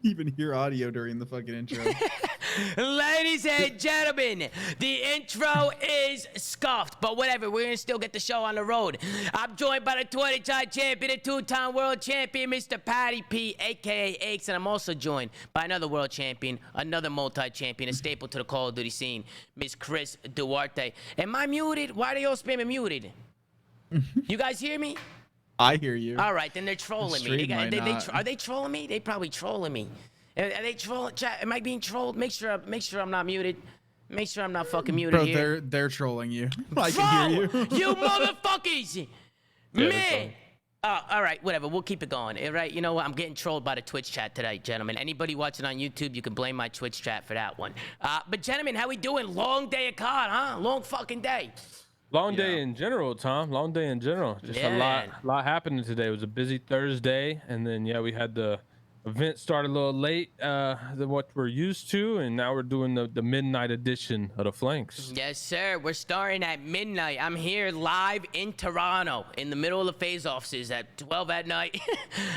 even hear audio during the fucking intro. Ladies and gentlemen, the intro is scuffed, but whatever, we're gonna still get the show on the road. I'm joined by the 20-time champion and 2-time world champion, Mr. Patty P, aka Aches, and I'm also joined by another world champion, another multi-champion, a staple to the Call of Duty scene, Miss Chris Duarte. Am I muted? Why are they all spamming muted? You guys hear me? I hear you. All right, then they're trolling me. Are they trolling me? They probably trolling me. Are they trolling? Chat, am I being trolled? Make sure I'm not muted. Make sure I'm not fucking muted here. Bro, they're trolling you. I can hear you. You motherfuckers! Man! All right, whatever. We'll keep it going. All right, you know what? I'm getting trolled by the Twitch chat tonight, gentlemen. Anybody watching on YouTube, you can blame my Twitch chat for that one. But gentlemen, how we doing? Long day of COD, huh? Long fucking day. Long day in general, Tom. Long day in general. Just a lot happening today. It was a busy Thursday, and then we had the event start a little late than what we're used to, and now we're doing the midnight edition of the flanks. Yes, sir. We're starting at midnight. I'm here live in Toronto, in the middle of the FaZe offices at 12 at night.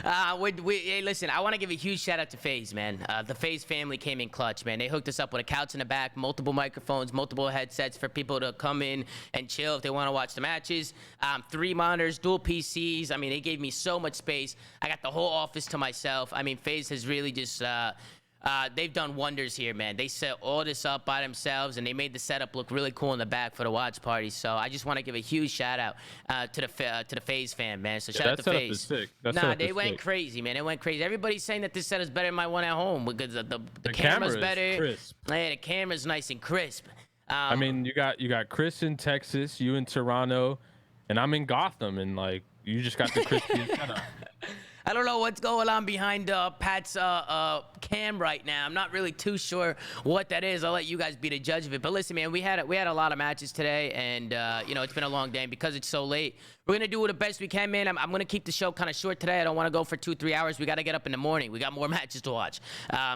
Hey, listen, I want to give a huge shout out to FaZe, man. The FaZe family came in clutch, man. They hooked us up with a couch in the back, multiple microphones, multiple headsets for people to come in and chill if they want to watch the matches. 3 monitors, dual PCs. I mean, they gave me so much space. I got the whole office to myself. I mean, FaZe has really just they've done wonders here, man. They set all this up by themselves, and they made the setup look really cool in the back for the watch party. So I just want to give a huge shout out to the FaZe fan, man. So shout out to FaZe. Nah, they went crazy, man. They went crazy. Everybody's saying that this set is better than my one at home because the camera's better. Crisp. Yeah, the camera's nice and crisp. I mean, you got Chris in Texas, you in Toronto, and I'm in Gotham, and like you just got the crispy setup. I don't know what's going on behind Pat's cam right now. I'm not really too sure what that is. I'll let you guys be the judge of it. But listen, man, we had a lot of matches today, and you know, it's been a long day. And because it's so late, we're gonna do the best we can, man. I'm gonna keep the show kind of short today. I don't want to go for 2-3 hours. We got to get up in the morning. We got more matches to watch.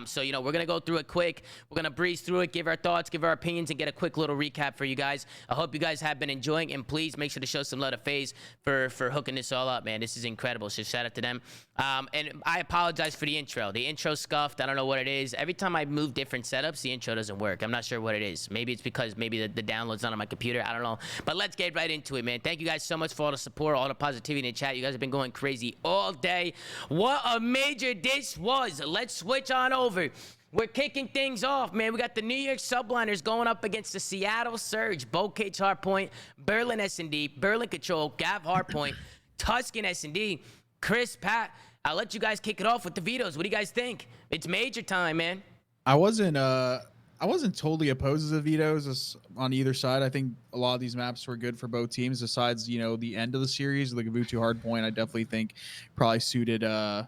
So you know, we're gonna go through it quick. We're gonna breeze through it, give our thoughts, give our opinions, and get a quick little recap for you guys. I hope you guys have been enjoying, and please make sure to show some love to FaZe for hooking this all up, man. This is incredible. So shout out to them. And I apologize for the intro. The intro scuffed. I don't know what it is. Every time I move different setups, the intro doesn't work. I'm not sure what it is. Maybe it's because the download's not on my computer. I don't know. But let's get right into it, man. Thank you guys so much for all the support, all the positivity in the chat. You guys have been going crazy all day. What a major this was. Let's switch on over. We're kicking things off, man. We got the New York Subliners going up against the Seattle Surge, Bo Cage Hardpoint, Berlin S&D, Berlin Control, Gav Hardpoint, Tuscan S&D, Chris, Pat. I'll let you guys kick it off with the vetoes. What do you guys think? It's major time, man. I wasn't totally opposed to the vetoes on either side. I think a lot of these maps were good for both teams. Besides, you know, the end of the series, the Gavutu Hardpoint, I definitely think probably suited New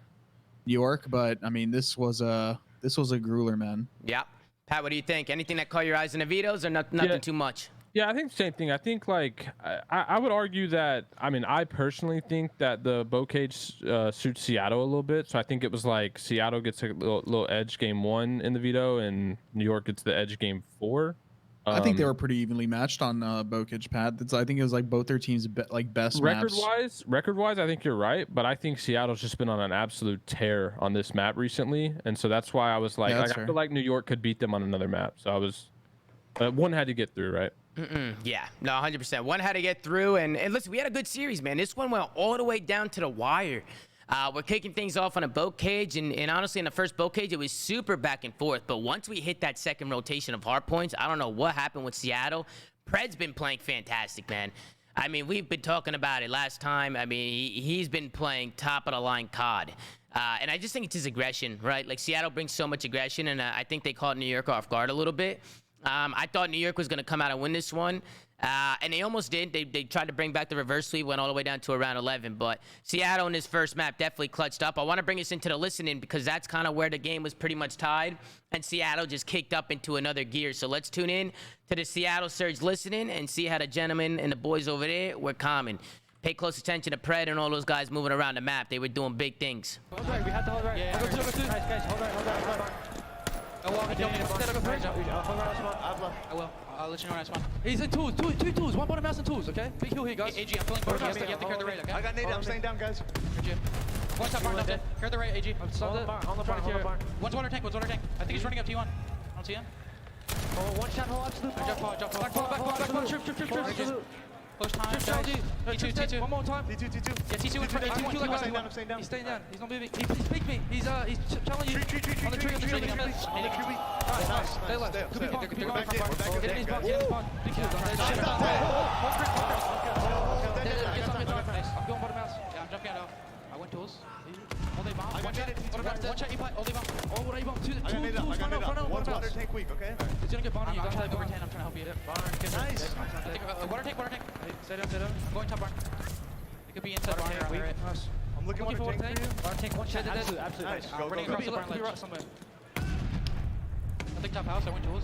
York. But I mean, this was a grueler, man. Yeah. Pat, what do you think? Anything that caught your eyes in the vetoes, or nothing too much? Yeah, I think the same thing. I think, like, I would argue that, I mean, I personally think that the Bo Cage suits Seattle a little bit. So I think it was like Seattle gets a little edge game 1 in the veto, and New York gets the edge game 4. I think they were pretty evenly matched on Bo Cage, Pat. I think it was like both their teams' best maps. Record-wise, I think you're right. But I think Seattle's just been on an absolute tear on this map recently. And so that's why I was like, I feel like New York could beat them on another map. So I was, one had to get through, right? Yeah, no, 100%. One had to get through, and listen, we had a good series, man. This one went all the way down to the wire. We're kicking things off on a Bo Cage, and honestly, in the first Bo Cage, it was super back and forth. But once we hit that second rotation of hard points, I don't know what happened with Seattle. Pred's been playing fantastic, man. I mean, we've been talking about it last time. I mean, he's been playing top-of-the-line COD. And I just think it's his aggression, right? Like, Seattle brings so much aggression, and I think they caught New York off guard a little bit. I thought New York was going to come out and win this one, and they almost did. They tried to bring back the reverse sweep, went all the way down to around 11, but Seattle in this first map definitely clutched up. I want to bring us into the listening because that's kind of where the game was pretty much tied, and Seattle just kicked up into another gear. So let's tune in to the Seattle Surge listening and see how the gentlemen and the boys over there were calming. Pay close attention to Pred and all those guys moving around the map. They were doing big things. Hold right, we have to hold right. Yeah, guys, hold right. I will. I'll let you know when I spawn. He's in tools, two tools. One bottom mouse and tools, okay? Big heal here, guys. AG, I'm pulling forward. You have to clear the raid, okay? I got naded. I'm staying down, guys. Good. One top barn, dead. Care the right, AG. On the barn, on the barn. One's water tank. I think he's running up T1. I don't see him. Oh, one shot, hold absolute. Jump forward. Back, trip. Close time. T2. One more time. Yeah, T2 in front. I'm staying down. He's staying down. He's not moving. He picked me. He's telling you. On the tree. Nice. Stay left. Could be barn. Get in his barn. Big kills. I'm going bottom house. Yeah, I'm jumping out. I went tools. All day bomb. One shot, you plant. All day bomb. Oh, what are you bomb? Tools, front out. One's water tank weak, okay? He's gonna get bombed. You got over 10. I'm trying to help you. Nice. Water tank. Stay down. I'm going top barn. It could be inside barn around there. Nice. I'm looking for water tank for you. Water tank, one shot. Absolute. Nice. I'm running across the barn ledge. Right somewhere. I think top house. I went tools.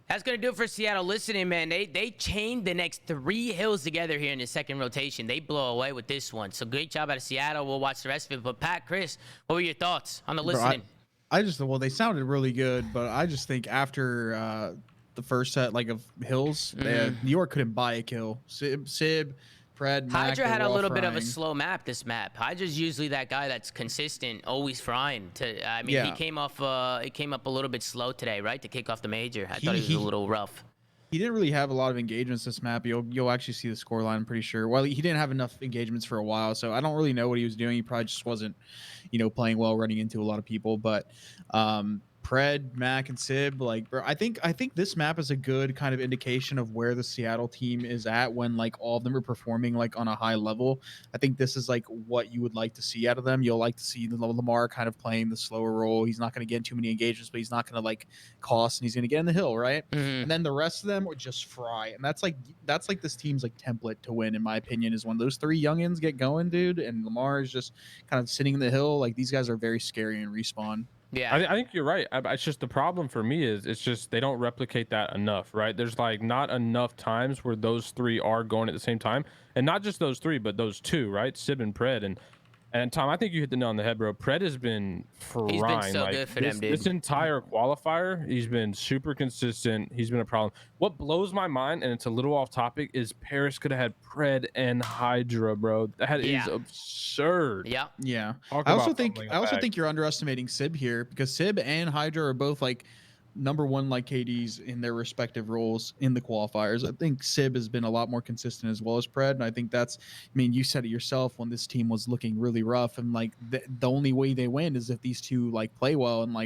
That's gonna do it for Seattle. Listening, man, they chained the next 3 hills together here in the second rotation. They blow away with this one. So great job out of Seattle. We'll watch the rest of it. But Pat, Chris, what were your thoughts on the listening? Well, they sounded really good, but I just think after the first set of hills, New York couldn't buy a kill. Sib, Fred, Mac, Hydra had a little bit of a frying. slow map this map. Hydra's usually that guy that's consistent, always frying. I mean, Yeah. he came up a little bit slow today, right, to kick off the major. I thought he was a little rough. He didn't really have a lot of engagements this map. You'll actually see the scoreline, I'm pretty sure. Well, he didn't have enough engagements for a while, so I don't really know what he was doing. He probably just wasn't, playing well, running into a lot of people. But Pred, Mac, and Sib, bro, I think this map is a good kind of indication of where the Seattle team is at when all of them are performing on a high level. I think this is what you would like to see out of them. You'll like to see Lamar kind of playing the slower role. He's not going to get too many engagements, but he's not going to cost, and he's going to get in the hill, right? And then the rest of them would just fry, and that's this team's template to win, in my opinion, is when those 3 youngins get going, dude, and Lamar is just kind of sitting in the hill. These guys are very scary in respawn. Yeah, I think you're right. It's just the problem for me is it's just they don't replicate that enough, right? There's not enough times where those 3 are going at the same time, and not just those 3, but those 2, right? Sib and Pred, and Tom, I think you hit the nail on the head, bro. Pred has been frying. He's been so good for them, dude. This entire qualifier, he's been super consistent. He's been a problem. What blows my mind, and it's a little off topic, is Paris could have had Pred and Hydra, bro. That is absurd. Yeah. Yeah. Talk I also about think you're underestimating Sib here, because Sib and Hydra are both number 1 KDs in their respective roles in the qualifiers. I think Sib has been a lot more consistent as well as Pred, and I think you said it yourself when this team was looking really rough, and the only way they win is if these two play well, and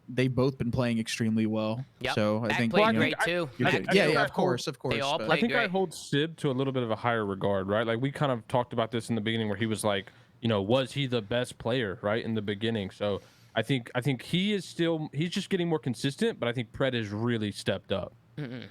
they've both been playing extremely well. Yep. So I think played great too. of course. They all but- played I think I great. hold Sib to a little bit of a higher regard, right? We kind of talked about this in the beginning where he was was he the best player, right, in the beginning? So I think he's just getting more consistent, but I think Pred has really stepped up.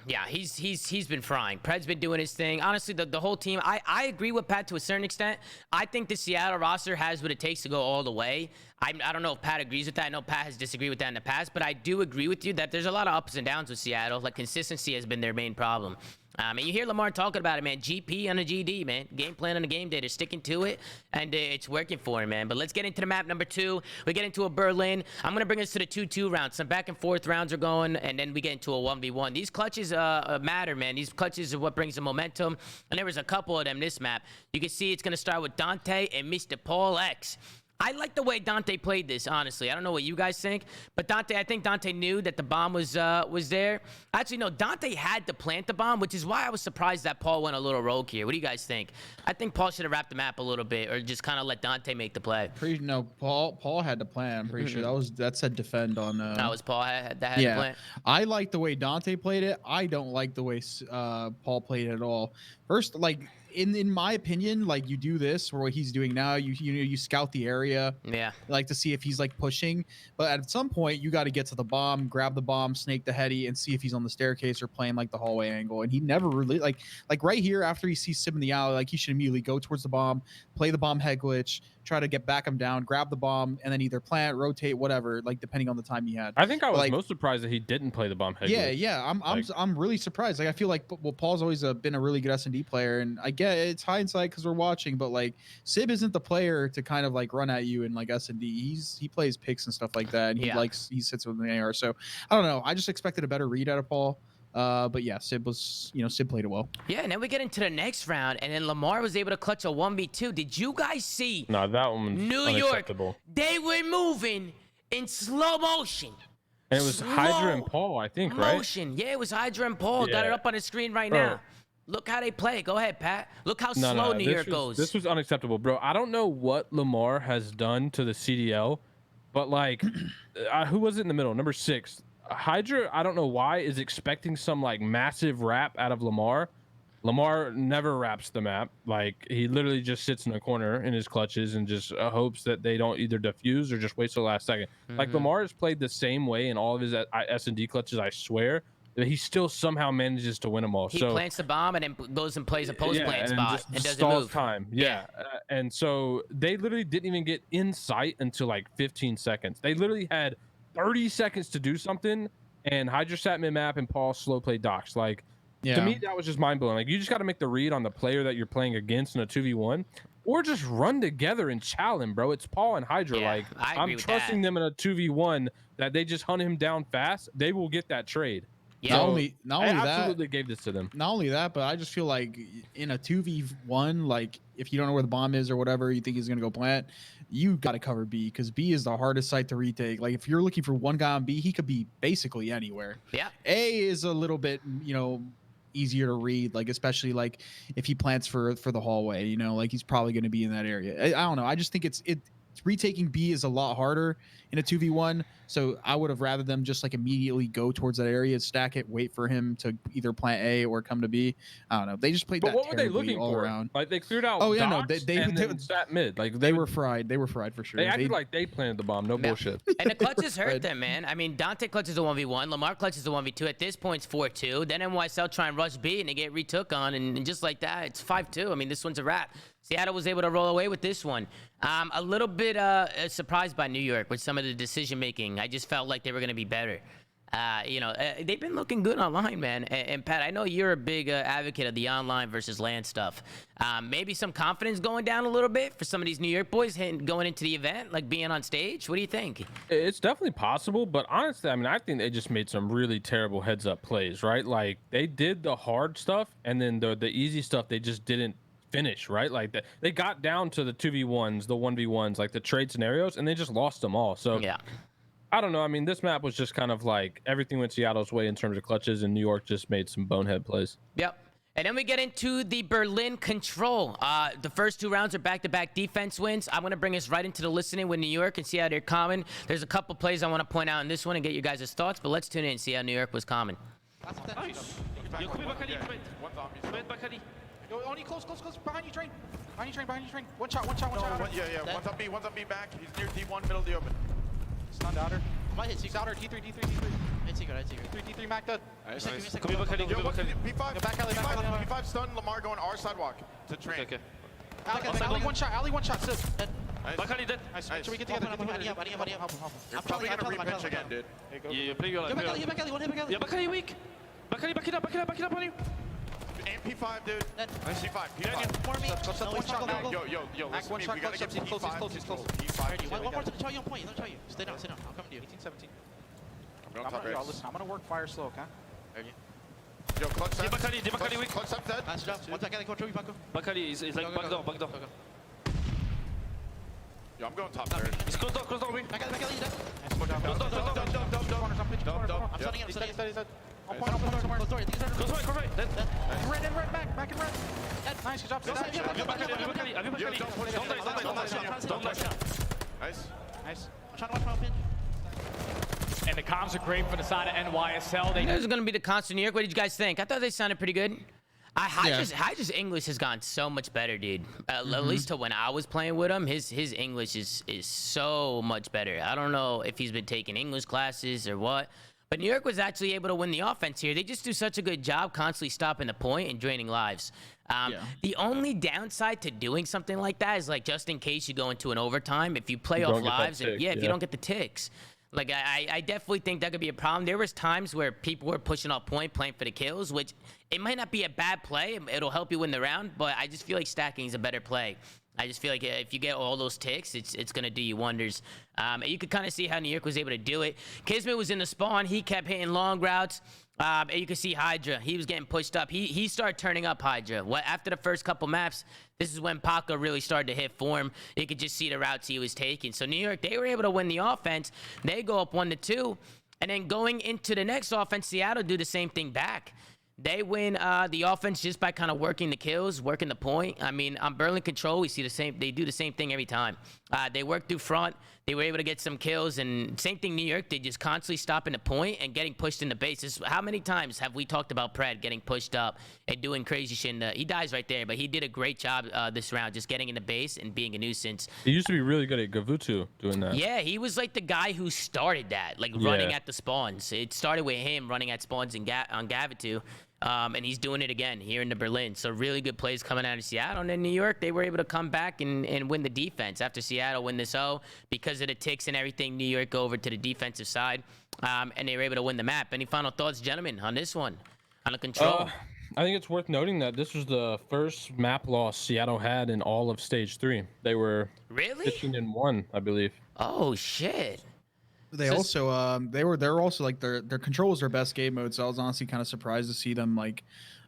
Yeah, he's been frying. Pred's been doing his thing. Honestly, the whole team, I agree with Pat to a certain extent. I think the Seattle roster has what it takes to go all the way. I don't know if Pat agrees with that. I know Pat has disagreed with that in the past, but I do agree with you that there's a lot of ups and downs with Seattle. Consistency has been their main problem. And you hear Lamar talking about it, man. GP on a GD, man. Game plan on a game day. They're sticking to it, and it's working for him, man. But let's get into the map number 2. We get into a Berlin. I'm going to bring us to the 2-2 rounds. Some back and forth rounds are going, and then we get into a 1v1. These clutches matter, man. These clutches are what brings the momentum, and there was a couple of them this map. You can see it's going to start with Dante and Mr. Paul X. I like the way Dante played this, honestly. I don't know what you guys think, but I think Dante knew that the bomb was there. Actually, no, Dante had to plant the bomb, which is why I was surprised that Paul went a little rogue here. What do you guys think? I think Paul should have wrapped the map a little bit, or just kind of let Dante make the play. Paul had to plan. I'm pretty sure that said defend on. That was Paul that had to plant. I like the way Dante played it. I don't like the way Paul played it at all. First, in my opinion, you do this or what he's doing now. You scout the area. Yeah. To see if he's pushing, but at some point you got to get to the bomb, grab the bomb, snake the heady, and see if he's on the staircase or playing the hallway angle. And he never really like right here after he sees Sib in the alley, he should immediately go towards the bomb, play the bomb head glitch, try to get back him down, grab the bomb, and then either plant, rotate, whatever, depending on the time he had. I think I was most surprised that he didn't play the bomb head glitch. Yeah. I'm really surprised. I feel Paul's always been a really good S&D player, and I get it's hindsight because we're watching, but Sib isn't the player to kind of run at you in S&D. He plays picks and stuff like that, and he sits with an AR. So I don't know. I just expected a better read out of Paul. But yeah, Sib was, Sib played it well. Yeah, and then we get into the next round, and then Lamar was able to clutch a 1v2. Did you guys see? No, that one was New York, unacceptable. they were moving in slow motion. And it was Hydra and Slow Paul, I think, right? motion. Yeah, it was Hydra and Paul. Got it Yeah. up on the screen right Bro. now. Look how they play. Go ahead, Pat. Look how No, slow no, New this York was, goes. This was unacceptable, bro. I don't know what Lamar has done to the CDL, but like, who was it in the middle? Number 6. Hydra, I don't know why, is expecting some like massive rap out of Lamar. Lamar never raps the map. Like, he literally just sits in a corner in his clutches and just hopes that they don't either defuse or just wait till the last second. Like, Lamar has played the same way in all of his S&D clutches, I swear. That he still somehow manages to win them all. He so plants the bomb and then goes and plays a post plant and spot just and doesn't stalls move. time. Yeah. And so they literally didn't even get in sight until like 15 seconds. They literally had 30 seconds to do something, and Hydra sat mid map and Paul slow played docks. Like, to me, that was just mind blowing. Like, you just got to make the read on the player that you're playing against in a 2v1, or just run together and challenge, bro. It's Paul and Hydra. Yeah, like, I agree I'm with trusting that. them in a 2v1 that they just hunt him down fast. They will get that trade. Yeah. Not So, only I that, absolutely gave this to them. not only that, but I just feel like in a 2v1, like if you don't know where the bomb is or whatever, you think he's gonna go plant, you got to cover B, because B is the hardest site to retake. Like, if you're looking for one guy on B, he could be basically anywhere. Yeah. A is a little bit, easier to read, like especially like if he plants for the hallway, like he's probably going to be in that area. I don't know. I just think it's retaking B is a lot harder in a 2v1. So I would have rather them just like immediately go towards that area, stack it, wait for him to either plant A or come to B. I don't know. They just played But that what were they terribly looking all for? around. Like, they cleared out. Oh, yeah, no, docks they and then sat mid. Like, They were fried. They were fried for sure. They acted like they planted the bomb. No Yeah. bullshit. And the clutches hurt Right. them, man. I mean, Dante clutches a 1v1. Lamar clutches a 1v2. At this point, it's 4-2. Then NYSL try and rush B, and they get retook on. And just like that, it's 5-2. I mean, this one's a wrap. Seattle was able to roll away with this one. A little bit surprised by New York with some of the decision making. I just felt like they were going to be better. They've been looking good online, man. And Pat, I know you're a big advocate of the online versus LAN stuff. Maybe some confidence going down a little bit for some of these New York boys going into the event, like being on stage. What do you think? It's definitely possible, but honestly, I mean, I think they just made some really terrible heads-up plays, right? Like, they did the hard stuff, and then the easy stuff they just didn't finish, right? Like, they got down to the 2v1s, the 1v1s, like the trade scenarios, and they just lost them all. So Yeah. I don't know. I mean, this map was just kind of like everything went Seattle's way in terms of clutches, and New York just made some bonehead plays. Yep. And then we get into the Berlin Control. The first 2 rounds are back-to-back defense wins. I'm going to bring us right into the listening with New York and see how they're common. There's a couple plays I want to point out in this one and get you guys' thoughts, but let's tune in and see how New York was common. Nice. Yo, come here, Bakali. Wait, Bakali. Yo, only close. Behind you, train. Behind you, train. One shot. Yeah. One's up B back. He's near D1, middle of the open. Stunned outer. Might hit He's secret. outer. D3. Hit secret. 3 Mac dead. Nice. Give me a second. Come here, Bakali. Yo, B5. Go back alley, back alley. B5 stun. Lamar going our sidewalk to train. Okay. Alley one shot. Sid. Nice. Bakali dead. Nice. Should we get together? Help him. You're probably gonna repitch again, dude. Yeah, play your life. Back alley, one hit back alley. Yeah, Bakali weak. Bakali, back it up on you. And P5, dude. Nice. P5. More me. One shot, Go. Yo, Mac, listen one to me. shot, We gotta get he's close, P5. he's close. P5. One more to tell you on point. Let me tell you. Stay down. I'm coming to you. 17. I'm going top Y'all X. listen, I'm gonna work fire slow, okay? Yo, clutch Di up. Bakali weak. Clutch up dead. Nice job. One back alley, control you, Paco. Bakali is like back door. Yo, I'm going top third. He's close door, weak. Back alley, dead. Dump. I'm stunning him. He's dead. On point somewhere. Close door. I think he's Close dead. right, dead. Nice. Back in red. Nice, good job. Yo, Bakali. Yo, don't push it. Don't dive. Nice. Nice. I'm trying to watch my pinch. And the comms are great for the side of NYSL. They This is going to be the constant New York. What did you guys think? I thought they sounded pretty good. Hydra's English has gotten so much better, dude. At least to when I was playing with him, his English is so much better. I don't know if he's been taking English classes or what, but New York was actually able to win the offense here. They just do such a good job constantly stopping the point and draining lives. The only downside to doing something like that is like just in case you go into an overtime, if you play off don't get that lives, and, tick, if you yeah. don't get the ticks. Like, I definitely think that could be a problem. There was times where people were pushing off point, playing for the kills, which it might not be a bad play. It'll help you win the round, but I just feel like stacking is a better play. I just feel like if you get all those ticks, it's gonna do you wonders. And you could kind of see how New York was able to do it. Kismet was in the spawn. He kept hitting long routes. And you can see Hydra. He was getting pushed up. He started turning up Hydra. After the first couple maps, this is when Paco really started to hit form. You could just see the routes he was taking. So New York, they were able to win the offense. They go up 1-2. And then going into the next offense, Seattle do the same thing back. They win the offense just by kind of working the kills, working the point. I mean, on Berlin Control, we see the same. They do the same thing every time. They work through front. They were able to get some kills, and same thing New York. They just constantly stopping the point and getting pushed in the base. How many times have we talked about Pred getting pushed up and doing crazy shit? He dies right there, but he did a great job this round, just getting in the base and being a nuisance. He used to be really good at Gavutu doing that. Yeah, he was like the guy who started that, like running at the spawns. It started with him running at spawns on Gavutu. And he's doing it again here in the Berlin. So really good plays coming out of Seattle. And then New York, they were able to come back and win the defense after Seattle win this O because of the ticks and everything. New York go over to the defensive side, and they were able to win the map. Any final thoughts, gentlemen, on this one, on the control? I think it's worth noting that this was the first map loss Seattle had in all of Stage 3. They were really 15-1, I believe. Oh shit. They also they're also like their control was their best game mode, so I was honestly kind of surprised to see them like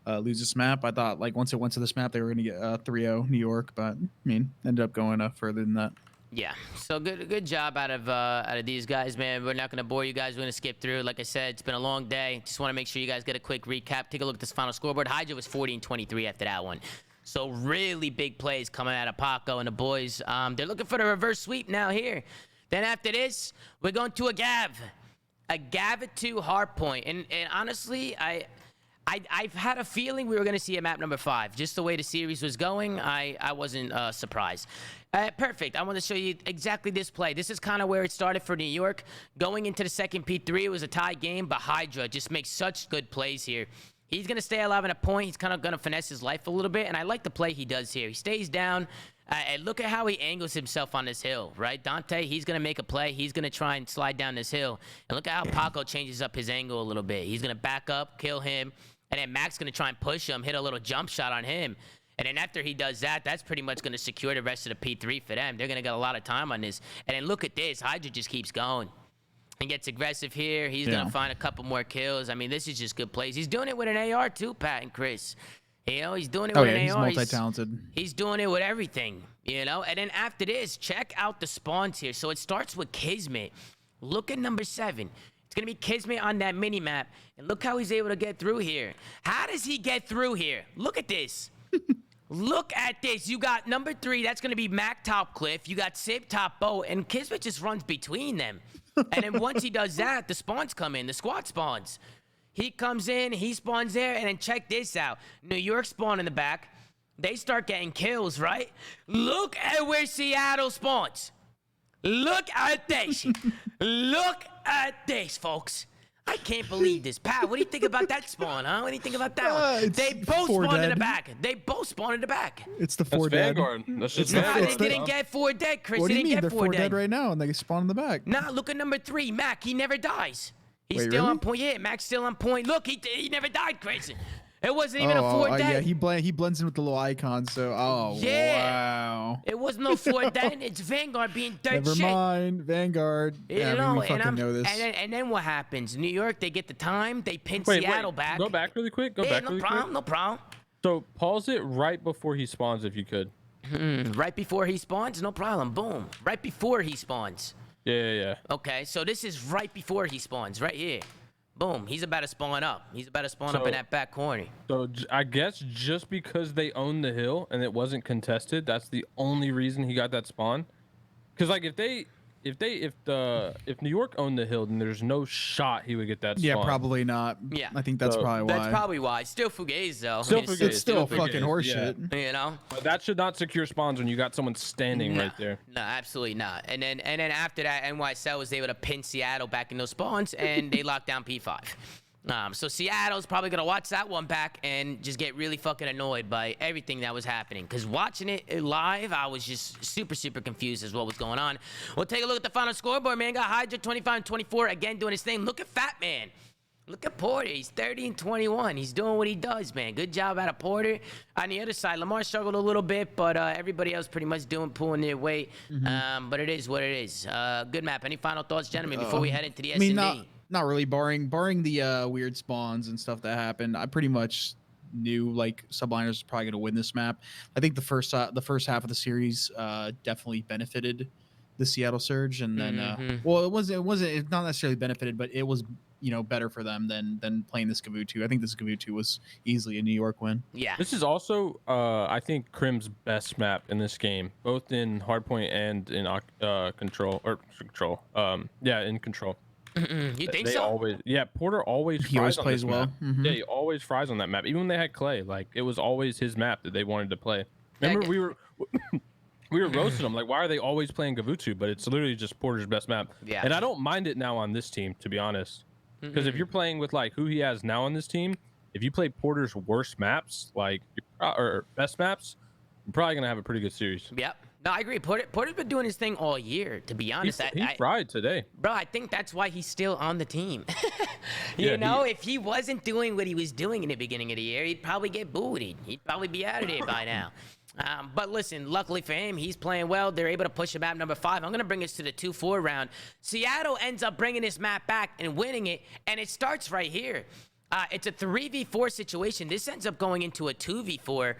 lose this map. I thought like once it went to this map they were gonna get 3-0 New York, but I mean ended up going further than that. Yeah, so good job out of these guys, man. We're not gonna bore you guys. We're gonna skip through. Like I said, it's been a long day. Just want to make sure you guys get a quick recap. Take a look at this final scoreboard. Hydra was 40-23 after that one. So really big plays coming out of Paco and the boys. They're looking for the reverse sweep now here. Then after this, we're going to a Gav at 2 hard point. And honestly, I've had a feeling we were going to see a map number 5. Just the way the series was going, I wasn't surprised. Perfect. I want to show you exactly this play. This is kind of where it started for New York. Going into the second P3, it was a tie game, but Hydra just makes such good plays here. He's going to stay alive in a point. He's kind of going to finesse his life a little bit, and I like the play he does here. He stays down. And look at how he angles himself on this hill, right? Dante, he's going to make a play. He's going to try and slide down this hill. And look at how Paco changes up his angle a little bit. He's going to back up, kill him. And then Mac's going to try and push him, hit a little jump shot on him. And then after he does that, that's pretty much going to secure the rest of the P3 for them. They're going to get a lot of time on this. And then look at this. Hydra just keeps going. He gets aggressive here. He's going to find a couple more kills. I mean, this is just good plays. He's doing it with an AR too, Pat and Chris. You know, he's doing it with an AR. He's multi-talented. He's doing it with everything, you know? And then after this, check out the spawns here. So it starts with Kismet. Look at number 7. It's going to be Kismet on that mini-map. And look how he's able to get through here. How does he get through here? Look at this. Look at this. You got number 3. That's going to be Mac top cliff. You got Sib top boat. And Kismet just runs between them. And then once he does that, the spawns come in. The squad spawns. He comes in, he spawns there, and then check this out. New York spawn in the back. They start getting kills, right? Look at where Seattle spawns. Look at this. Look at this, folks. I can't believe this. Pat, what do you think about that spawn, huh? What do you think about that one? They both spawned in the back. They both spawned in the back. It's the 4 dead. Vanguard. That's just Nah, Vanguard. they didn't get 4 dead, Chris. What do They you didn't mean? get They're 4 4 dead. dead right now and they spawn in the back. Nah, look at number 3, Mac. He never dies. He's Wait, still really? on point. Yeah, Mac's still on point. Look, he never died, Chris. It wasn't even a 4 dead. Yeah, he blends in with the little icon. So, wow. It was no 4 dead. It's Vanguard being dirt Never shit. mind, Vanguard. You Yeah, know, we fucking know this. And then what happens? New York, they get the time. They pin Wait, Seattle back. Go back really quick. Go Yeah, back no really problem, quick. no problem. So pause it right before he spawns if you could. Right before he spawns, no problem. Boom. Right before he spawns. Yeah. Okay, so this is right before he spawns, right here. Boom. He's about to spawn up. He's about to spawn up in that back corner. So I guess just because they owned the hill and it wasn't contested, that's the only reason he got that spawn. Because like if New York owned the hill, then there's no shot he would get that spawn. Yeah, probably not. Yeah. I think that's probably why. That's probably why. Still Fugazi, though. Still It's Fugazi. It's still Fugazi, fucking horseshit. You know? But that should not secure spawns when you got someone standing right there. No, absolutely not. And then after that, NYSL was able to pin Seattle back in those spawns, and they locked down P5. So Seattle's probably going to watch that one back and just get really fucking annoyed by everything that was happening. Because watching it live, I was just super, super confused as what was going on. We'll take a look at the final scoreboard, man. Got Hydra 25-24, again doing his thing. Look at Fat Man. Look at Porter. He's 30 and 21. He's doing what he does, man. Good job out of Porter. On the other side, Lamar struggled a little bit, but everybody else pretty much pulling their weight. But it is what it is. Good map. Any final thoughts, gentlemen, before we head into the S&D? I mean, not really. Barring the weird spawns and stuff that happened, I pretty much knew like Subliners was probably going to win this map. I think the first half of the series definitely benefited the Seattle Surge, and then well, it not necessarily benefited, but it was better for them than playing this Gavutu. I think this Gavutu was easily a New York win. Yeah. This is also I think Crim's best map in this game, both in hardpoint and in control. Yeah, in control. You think they so? Always, yeah. Porter always He always plays well. Yeah, he always fries on that map. Even when they had Clay, like it was always his map that they wanted to play. Remember, we were roasting them like, why are they always playing Gavutu? But it's literally just Porter's best map. Yeah. And I don't mind it now on this team, to be honest, because if you're playing with like who he has now on this team, if you play Porter's worst maps, like or best maps, you're probably gonna have a pretty good series. Yep. No, I agree. Porter's been doing his thing all year, to be honest. He fried today. Bro, I think that's why he's still on the team. Yeah, if he wasn't doing what he was doing in the beginning of the year, he'd probably get booted. He'd probably be out of there by now. But listen, luckily for him, he's playing well. They're able to push him map number 5. I'm going to bring us to the 2-4 round. Seattle ends up bringing this map back and winning it, and it starts right here. It's a 3v4 situation. This ends up going into a 2v4.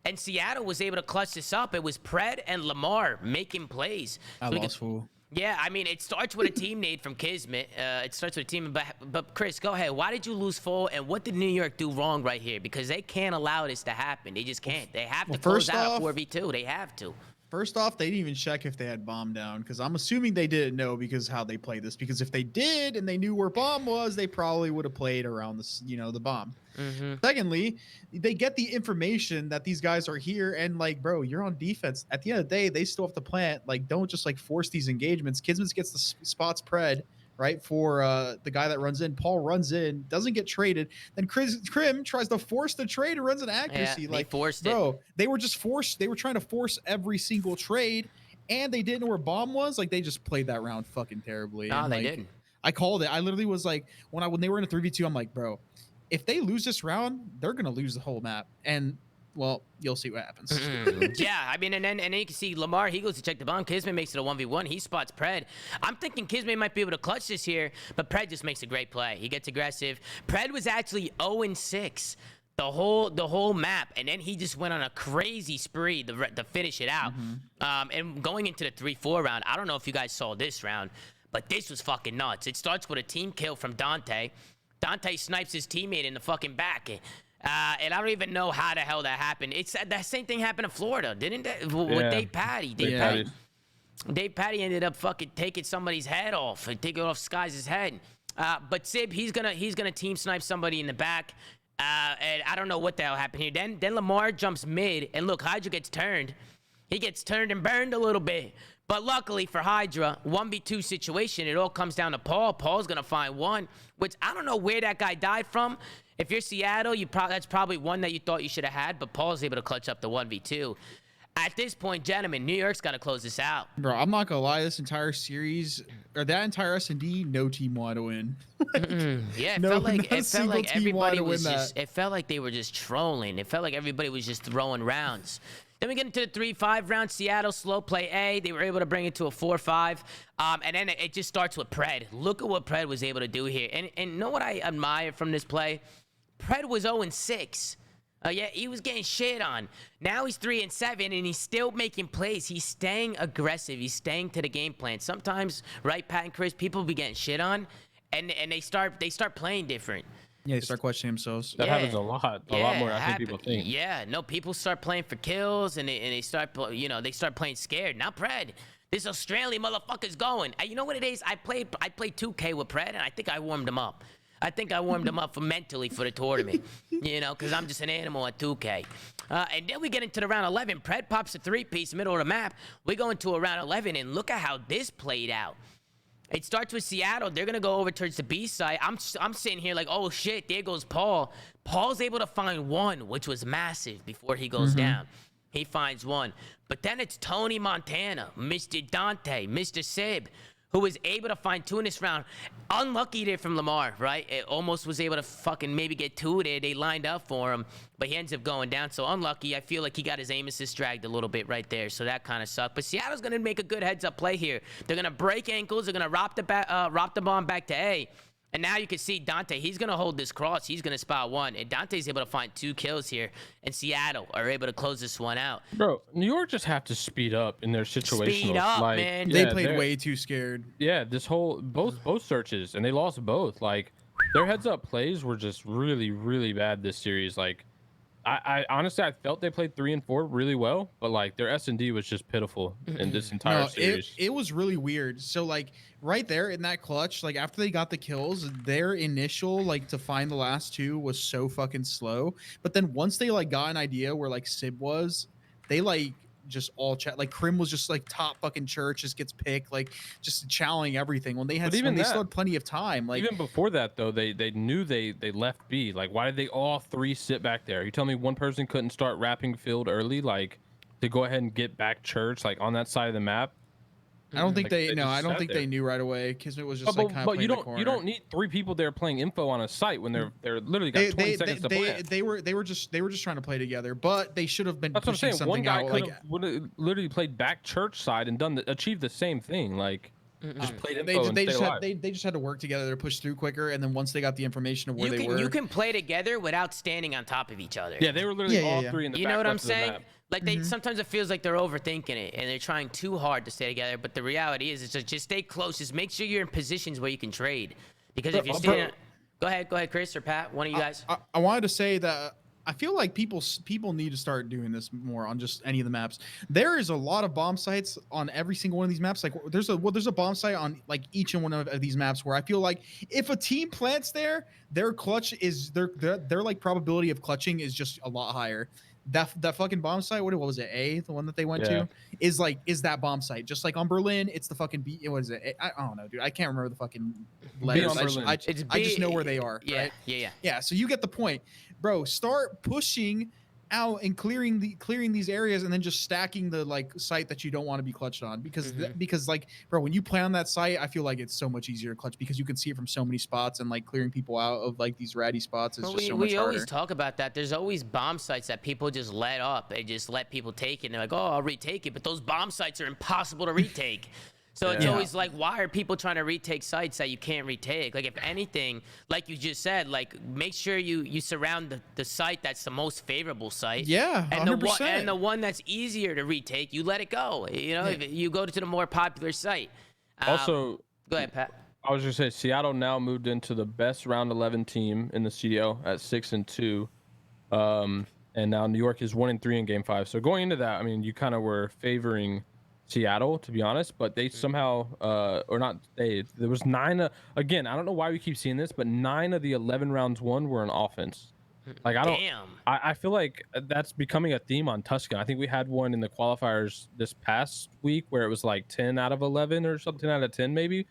And Seattle was able to clutch this up. It was Pred and Lamar making plays. I lost full. Yeah, I mean, it starts with a team nade from Kismet. It starts with a team, but Chris, go ahead. Why did you lose full, and what did New York do wrong right here? Because they can't allow this to happen. They just can't. They have to close out a 4v2. They have to. First off, they didn't even check if they had bomb down, because I'm assuming they didn't know because how they played this. Because if they did and they knew where bomb was, they probably would have played around the bomb. Secondly, they get the information that these guys are here, and like, bro, you're on defense. At the end of the day, they still have to plant. Like, don't just like force these engagements. Kismet gets the spots Pred, right, for the guy that runs in. Paul runs in, doesn't get traded. Then Crim tries to force the trade and runs an accuracy. Yeah, like, they forced bro, it. they were just forced. They were trying to force every single trade, and they didn't know where bomb was. Like, they just played that round fucking terribly. No, and, they like, didn't. I called it. I literally was like, when they were in a 3v2, I'm like, bro, if they lose this round, they're gonna lose the whole map. And well, you'll see what happens. Yeah, I mean, and then you can see Lamar, he goes to check the bomb. Kismet makes it a 1v1. He spots Pred. I'm thinking Kismet might be able to clutch this here, but Pred just makes a great play. He gets aggressive. Pred was actually 0-6 the whole map, and then he just went on a crazy spree to finish it out. And going into the 3-4 round, I don't know if you guys saw this round, but this was fucking nuts. It starts with a team kill from Dante. Dante snipes his teammate in the fucking back. And I don't even know how the hell that happened. It's that same thing happened in Florida, didn't it? With Dave Patty. Dave Patty ended up fucking taking somebody's head off and taking off Skies' head. But Sib, he's gonna team snipe somebody in the back. And I don't know what the hell happened here. Then Lamar jumps mid, and look, Hydra gets turned. He gets turned and burned a little bit. But luckily for Hydra, 1v2 situation, it all comes down to Paul. Paul's going to find one, which I don't know where that guy died from. If you're Seattle, that's probably one that you thought you should have had, but Paul's able to clutch up the 1v2. At this point, gentlemen, New York's got to close this out. Bro, I'm not going to lie. This entire series, or that entire S&D, no team wanted to win. Yeah, it felt like everybody was just, it felt like they were just trolling. It felt like everybody was just throwing rounds. Then we get into the 3-5 round. Seattle slow play A. They were able to bring it to a 4-5. And then it just starts with Pred. Look at what Pred was able to do here. And know what I admire from this play? Pred was 0-6. Yeah, he was getting shit on. Now he's 3-7, and he's still making plays. He's staying aggressive. He's staying to the game plan. Sometimes, right, Pat and Chris, people be getting shit on, and they start playing different. Yeah, they start questioning themselves. That happens a lot more than I think people think. Yeah, no, people start playing for kills, and they start, they start playing scared. Not Pred. This Australian motherfucker's going. You know what it is? I played 2K with Pred, and I think I warmed him up. I think I warmed him up mentally for the tournament, because I'm just an animal at 2K. And then we get into the round 11. Pred pops a 3-piece middle of the map. We go into a round 11, and look at how this played out. It starts with Seattle. They're going to go over towards the B side. I'm sitting here like, oh, shit, there goes Paul. Paul's able to find one, which was massive before he goes down. He finds one. But then it's Tony Montana, Mr. Dante, Mr. Sib. who was able to find 2 in this round. Unlucky there from Lamar, right? It almost was able to fucking maybe get 2 there. They lined up for him, but he ends up going down. So unlucky. I feel like he got his aim assist dragged a little bit right there. So that kind of sucked. But Seattle's going to make a good heads-up play here. They're going to break ankles. They're going to rock the bomb back to A. And now you can see Dante. He's going to hold this cross. He's going to spot 1. And Dante's able to find 2 kills here. And Seattle are able to close this one out. Bro, New York just have to speed up in their situational. Speed up, like, man. They played way too scared. Yeah, this whole both searches, and they lost both. Like, their heads up plays were just really, really bad this series. Like, I honestly, I felt they played 3 and 4 really well, but like their S&D was just pitiful in this entire series. It was really weird. So like right there in that clutch, like after they got the kills, their initial like to find the last 2 was so fucking slow. But then once they like got an idea where like Sib was, they like just all chat. Like Krim was just like top fucking church, just gets picked, like just challenging everything when they had they still had plenty of time. Like even before that though, they knew they left B. Like why did they all 3 sit back there? You tell me one person couldn't start wrapping field early, like to go ahead and get back church like on that side of the map? I don't think like, I don't think they knew right away because it was just like kind of playing the corner. You don't need 3 people there playing info on a site when they're literally got 20 seconds to play. They were just trying to play together, but they should have been. That's what I'm pushing saying. One guy out, would have literally played back church side and achieved the same thing. Like just played info and stay alive. They just had to work together to push through quicker, and then once they got the information of where they were, you can play together without standing on top of each other. Yeah, they were literally all 3 in the back. You know what I'm left of the saying? map. Like they sometimes it feels like they're overthinking it and they're trying too hard to stay together. But the reality is, it's just stay close. Just make sure you're in positions where you can trade. Because if you're standing, go ahead, Chris or Pat, one of you guys. I wanted to say that I feel like people need to start doing this more on just any of the maps. There is a lot of bomb sites on every single one of these maps. Like there's a bomb site on like each and one of these maps where I feel like if a team plants there, their clutch is their like probability of clutching is just a lot higher. That fucking bomb site, what was it? A, the one that they went to, is that bomb site. Just like on Berlin, it's the fucking B. What is it? I don't know, dude. I can't remember the fucking letters. I just know where they are. Yeah, right? Yeah. So you get the point, bro. Start pushing out and clearing these areas, and then just stacking the like site that you don't want to be clutched on, because because like, bro, when you play on that site, I feel like it's so much easier to clutch because you can see it from so many spots, and like clearing people out of like these ratty spots is just so much harder. We always talk about that. There's always bomb sites that people just let up. They just let people take it. And they're like, oh, I'll retake it, but those bomb sites are impossible to retake. So it's always like, why are people trying to retake sites that you can't retake? Like, if anything, like you just said, like, make sure you surround the site that's the most favorable site. Yeah, 100%. And the one that's easier to retake, you let it go. You know, if you go to the more popular site. Also, go ahead, Pat. I was just saying, Seattle now moved into the best round 11 team in the CDL at 6-2. And now New York is 1-3 in game 5. So going into that, I mean, you kind of were favoring Seattle, to be honest, but they somehow there was 9 again, I don't know why we keep seeing this, but 9 of the 11 rounds won were on offense. Like I feel like that's becoming a theme on Tuscan. I think we had one in the qualifiers this past week where it was like 10 out of 11 or something out of 10 maybe,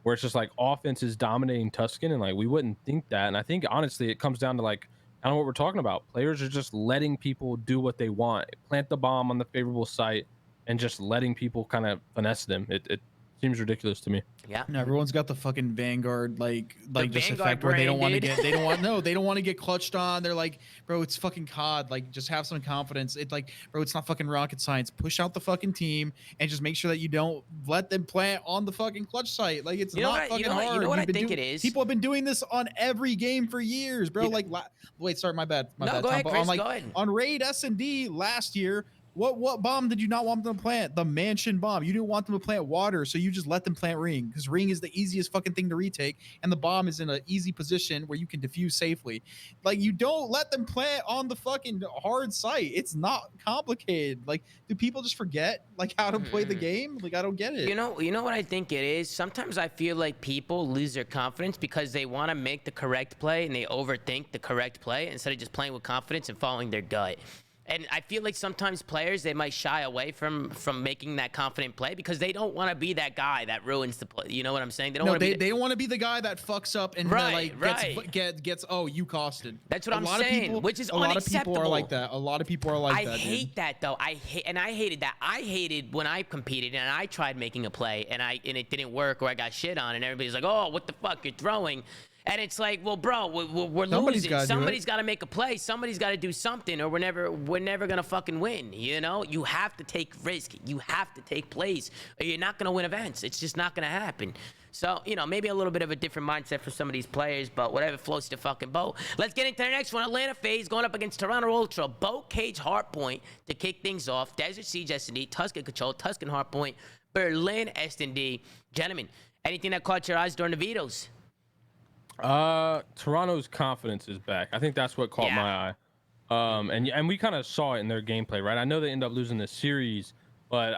where it's just like offense is dominating Tuscan, and like we wouldn't think that. And I think honestly it comes down to like kind of what we're talking about. Players are just letting people do what they want, plant the bomb on the favorable site, and just letting people kind of finesse them. It seems ridiculous to me. Yeah. No, everyone's got the fucking Vanguard like just Vanguard effect where they don't want to brain, get they don't want to get clutched on. They're like, bro, it's fucking COD. Like, just have some confidence. It's like, bro, it's not fucking rocket science. Push out the fucking team and just make sure that you don't let them plant on the fucking clutch site. Like, it's not fucking hard. You know what I think it is? People have been doing this on every game for years, bro. Like, wait, sorry, my bad. Go ahead, Chris, go ahead. On Raid S&D last year, what bomb did you not want them to plant? The mansion bomb. You didn't want them to plant water, so you just let them plant ring, because ring is the easiest fucking thing to retake, and the bomb is in an easy position where you can defuse safely. Like, you don't let them plant on the fucking hard site. It's not complicated. Like, do people just forget like how to play the game? Like, I don't get it. You know what I think it is? Sometimes I feel like people lose their confidence because they want to make the correct play and they overthink the correct play instead of just playing with confidence and following their gut. And I feel like sometimes players, they might shy away from making that confident play because they don't want to be that guy that ruins the play. You know what I'm saying? They don't want to they don't want to be the guy that fucks up and gets oh, you costed. That's what I'm saying, which is unacceptable. A lot of people are like that. A lot of people are like that. I hate that though. I hated that. I hated when I competed and I tried making a play and it didn't work or I got shit on and everybody's like, "Oh, what the fuck? You're throwing." And it's like, well, bro, we're losing. Somebody's got to make a play. Somebody's got to do something, or we're never gonna fucking win. You know, you have to take risk. You have to take plays, or you're not gonna win events. It's just not gonna happen. So, you know, maybe a little bit of a different mindset for some of these players, but whatever floats your fucking boat. Let's get into the next one. Atlanta FaZe going up against Toronto Ultra. Boat Cage Hardpoint to kick things off. Desert Siege S&D, Tuscan Control, Tuscan Hardpoint, Berlin S&D. Gentlemen, anything that caught your eyes during the vetoes? Toronto's confidence is back. I think that's what caught my eye. And we kind of saw it in their gameplay, right? I know they end up losing this series, but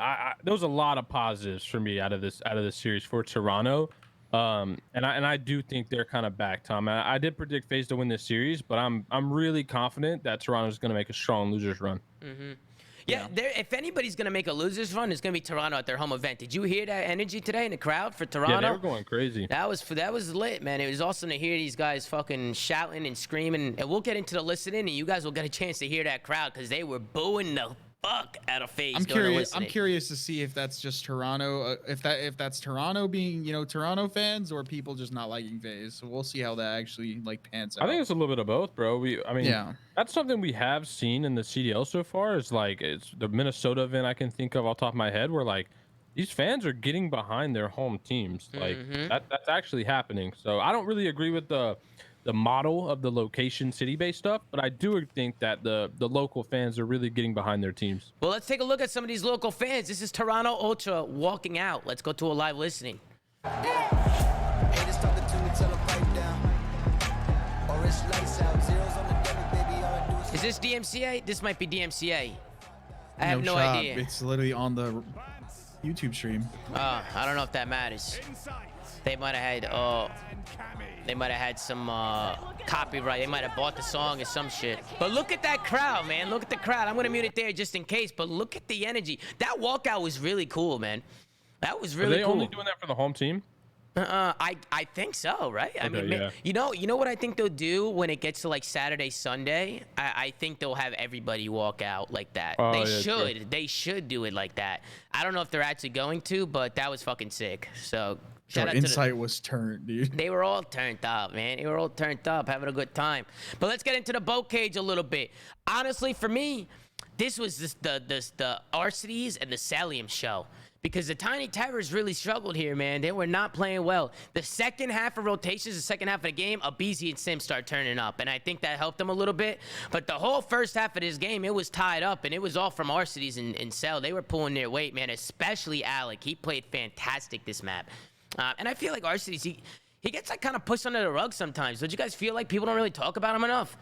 there was a lot of positives for me out of this series for Toronto. And I do think they're kind of back, Tom. I did predict FaZe to win this series, but I'm really confident that Toronto's going to make a strong losers run. Mm-hmm. Yeah, if anybody's going to make a losers run, it's going to be Toronto at their home event. Did you hear that energy today in the crowd for Toronto? Yeah, they were going crazy. That was lit, man. It was awesome to hear these guys fucking shouting and screaming. And we'll get into the listening, and you guys will get a chance to hear that crowd because they were booing the fuck out of FaZe. I'm curious to see if that's just Toronto, if that's Toronto being, you know, Toronto fans or people just not liking FaZe. So we'll see how that actually like pans out. I think it's a little bit of both, bro. That's something we have seen in the CDL so far. Is like it's the Minnesota event I can think of off the top of my head where like these fans are getting behind their home teams. Like that's actually happening. So I don't really agree with the model of the location city-based stuff, but I do think that the local fans are really getting behind their teams. Well, let's take a look at some of these local fans. This is Toronto Ultra walking out. Let's go to a live listening. Is this DMCA? This might be DMCA. I have no idea. It's literally on the YouTube stream. I don't know if that matters. They might have had some copyright. They might have bought the song or some shit. But look at that crowd, man. Look at the crowd. I'm gonna mute it there just in case. But look at the energy. That walkout was really cool, man. That was really cool. Are they only doing that for the home team? I think so, right? Okay, I mean, yeah. You know what I think they'll do when it gets to like Saturday, Sunday? I think they'll have everybody walk out like that. They should do it like that. I don't know if they're actually going to, but that was fucking sick. So shout out Insight was turned, dude. They were all turned up, man. They were all turned up, having a good time. But let's get into the boat cage a little bit. Honestly, for me, this was the Arcides and the Salium show. Because the Tiny Terrors really struggled here, man. They were not playing well. The second half of rotations, the second half of the game, Abizi and Sim start turning up. And I think that helped them a little bit. But the whole first half of this game, it was tied up. And it was all from Arcides and Cell. They were pulling their weight, man. Especially Alec. He played fantastic this map. And I feel like Arcides, he gets like kind of pushed under the rug sometimes. Don't you guys feel like people don't really talk about him enough?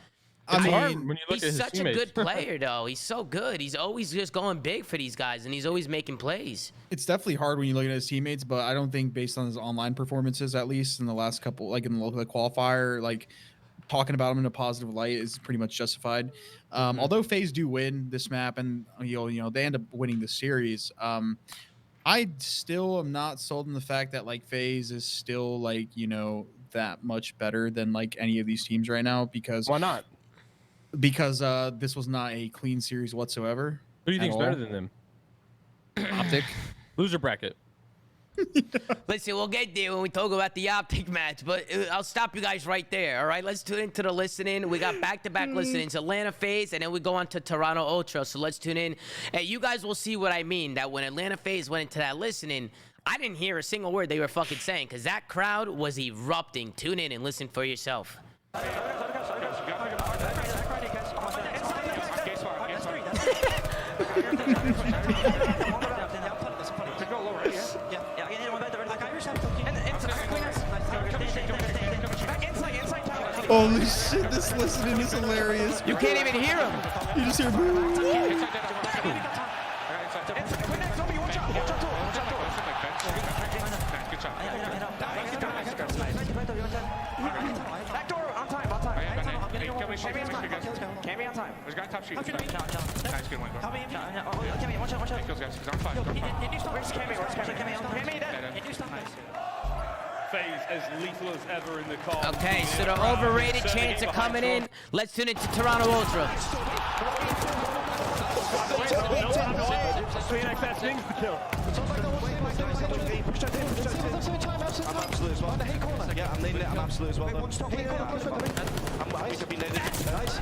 I mean, when you look at his such teammates. a good player, though. He's so good. He's always just going big for these guys, and he's always making plays. It's definitely hard when you look at his teammates, but I don't think based on his online performances, at least in the last couple, like in the local qualifier, like talking about him in a positive light is pretty much justified. Although FaZe do win this map, and you know they end up winning the series. I still am not sold on the fact that like FaZe is still like that much better than like any of these teams right now. Because why not? Because this was not a clean series whatsoever. Who do you think's better than them? Optic. Loser bracket. Listen, we'll get there when we talk about the Optic match, but I'll stop you guys right there, all right? Let's tune into the listening. We got back-to-back listenings, Atlanta FaZe, and then we go on to Toronto Ultra, so let's tune in. And you guys will see what I mean, that when Atlanta FaZe went into that listening, I didn't hear a single word they were fucking saying, because that crowd was erupting. Tune in and listen for yourself. Holy shit, this listening is hilarious. You can't even hear him. You just hear Can't be on time. There's a guy top street. Nice, good one. Help me, Cammy, watch out. Take those guys. He's on fire. Where's Cammy? Cammy dead. FaZe as lethal as ever in the car. Okay, so the overrated chants are coming in. Let's tune into Toronto Ultra. Phoenix has things to kill. I'm absolute as well. Yeah, I'm needing it. I'm absolute as well. I'm nice. I've been needed. Nice.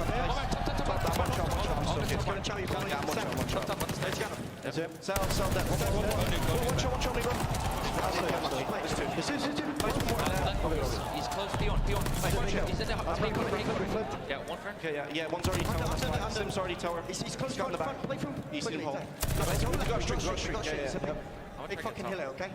One shot. That's it. Sell that. One shot, me, bro. He's close. Beyond. He's in there. Yeah, one friend. Okay, yeah, one's already tower. Sim's already tower. He's close. He's got in the back. He's in hole. Got streak. Yeah. Big fucking hill, okay?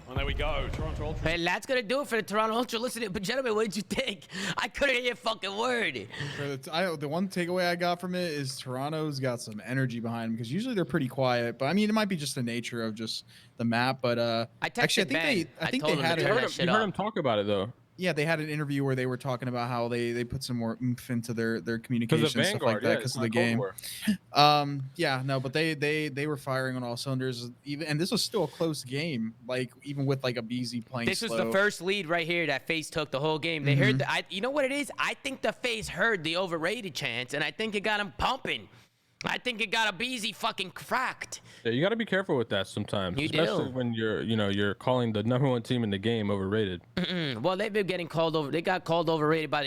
And there we go, Toronto Ultra. Hey, that's gonna do it for the Toronto Ultra. Listen, but gentlemen, what did you think? I couldn't hear a fucking word. The one takeaway I got from it is Toronto's got some energy behind them because usually they're pretty quiet. But I mean, it might be just the nature of just the map. But actually, I think they had You heard him talk about it though. Yeah, they had an interview where they were talking about how they put some more oomph into their communication and stuff like that because of the game. Yeah, no, but they were firing on all cylinders. And this was still a close game, like even with like a BZ playing. This was the first lead right here that FaZe took the whole game. They heard you know what it is? I think the FaZe heard the overrated chants, and I think it got them pumping. I think it got a BZ fucking cracked. Yeah, you got to be careful with that sometimes, especially when you're calling the #1 team in the game overrated. Well, they've been getting called over. They got called overrated by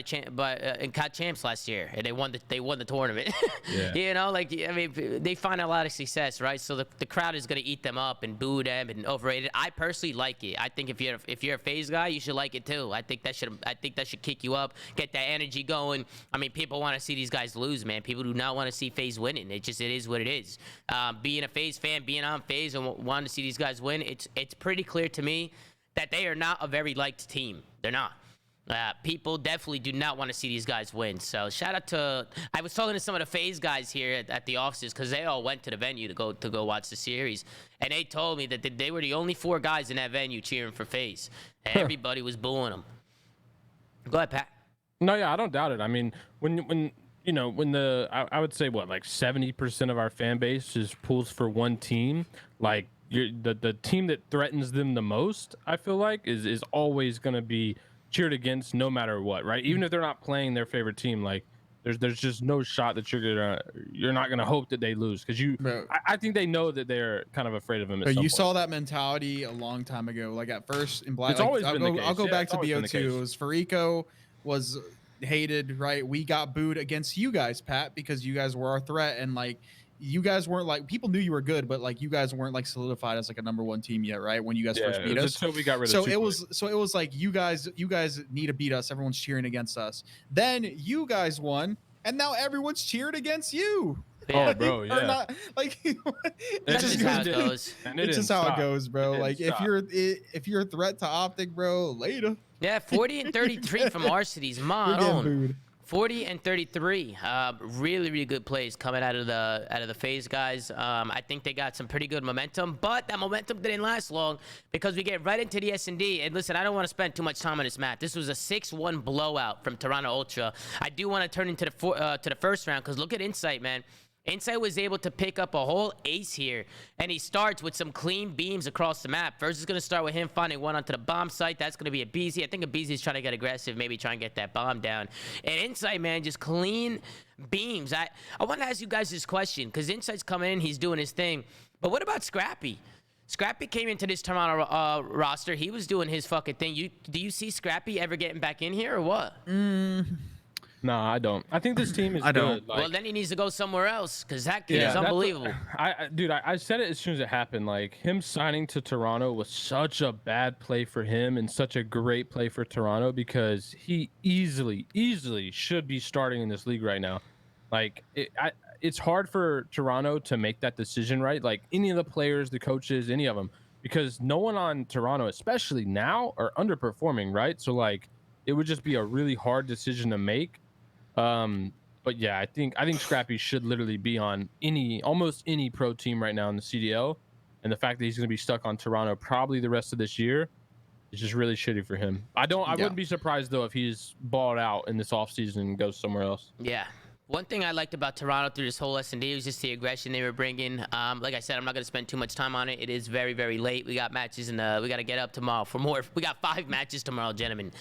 in COD champs last year, and they won the tournament. Yeah. You know, like I mean, they find a lot of success, right? So the crowd is gonna eat them up and boo them and overrated. I personally like it. I think if you're a FaZe guy, you should like it too. I think that should kick you up, get that energy going. I mean, people want to see these guys lose, man. People do not want to see FaZe winning. It is what it is. Being a FaZe fan, being on FaZe and wanting to see these guys win, it's pretty clear to me that they are not a very liked team. They're not. People definitely do not want to see these guys win. So shout out to, I was talking to some of the FaZe guys here at the offices because they all went to the venue to go watch the series, and they told me that they were the only 4 guys in that venue cheering for FaZe. Everybody was booing them. Go ahead, Pat. No, yeah, I don't doubt it. I mean, when I would say like 70% of our fan base is pulls for one team, like the team that threatens them the most, I feel like is always going to be cheered against no matter what, right? Even if they're not playing their favorite team, like there's just no shot that you're not gonna hope that they lose because I think they know that they're kind of afraid of them. You saw that mentality a long time ago. Like at first in Black, it's always been the case. I'll go back to BO2. It was Farico was hated, right? We got booed against you guys, Pat, because you guys were our threat, and like you guys weren't like, people knew you were good, but like you guys weren't like solidified as like a #1 team yet, right? When you guys first beat us. Until we got rid so of it was like you guys need to beat us. Everyone's cheering against us. Then you guys won, and now everyone's cheering against you. Oh, bro, yeah. Not, like, that's just how it goes. It's just how it goes, bro. Like if you're a threat to Optic, bro, later. Yeah, 40 and 33 from Arcity's mod on. 40 and 33. Really, really good plays coming out of the FaZe guys. I think they got some pretty good momentum, but that momentum didn't last long because we get right into the S&D. And listen, I don't want to spend too much time on this map. This was a 6-1 blowout from Toronto Ultra. I do want to turn into the first round because look at Insight, man. Insight was able to pick up a whole ace here, and he starts with some clean beams across the map. First is going to start with him finding one onto the bomb site. That's going to be a BZ. I think a BZ is trying to get aggressive, maybe try and get that bomb down. And Insight, man, just clean beams. I want to ask you guys this question, because Insight's coming in, he's doing his thing. But what about Scrappy? Scrappy came into this Toronto roster. He was doing his fucking thing. Do you see Scrappy ever getting back in here or what? No, I don't. I think this team is good. Like, well, then he needs to go somewhere else because that kid is unbelievable. Dude, I said it as soon as it happened. Like, him signing to Toronto was such a bad play for him and such a great play for Toronto because he easily should be starting in this league right now. Like, it's hard for Toronto to make that decision, right? Like, any of the players, the coaches, any of them, because no one on Toronto, especially now, are underperforming, right? So, like, it would just be a really hard decision to make. But yeah, I think Scrappy should literally be on almost any pro team right now in the CDL, and the fact that he's going to be stuck on Toronto probably the rest of this year, It's just really shitty for him. I wouldn't be surprised though if he's balled out in this offseason and goes somewhere else. Yeah. One thing I liked about Toronto through this whole S&D was just the aggression they were bringing. Like I said, I'm not going to spend too much time on it. It is very, very late. We got matches, and we got to get up tomorrow for more. We got 5 matches tomorrow, gentlemen.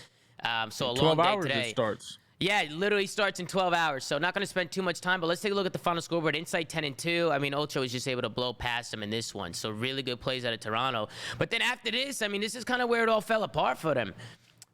So a long day 12 hours today. it starts. Yeah, it literally starts in 12 hours. So not going to spend too much time, but let's take a look at the final scoreboard. Inside 10-2. I mean, Ultra was just able to blow past them in this one. So really good plays out of Toronto. But then after this, I mean, this is kind of where it all fell apart for them.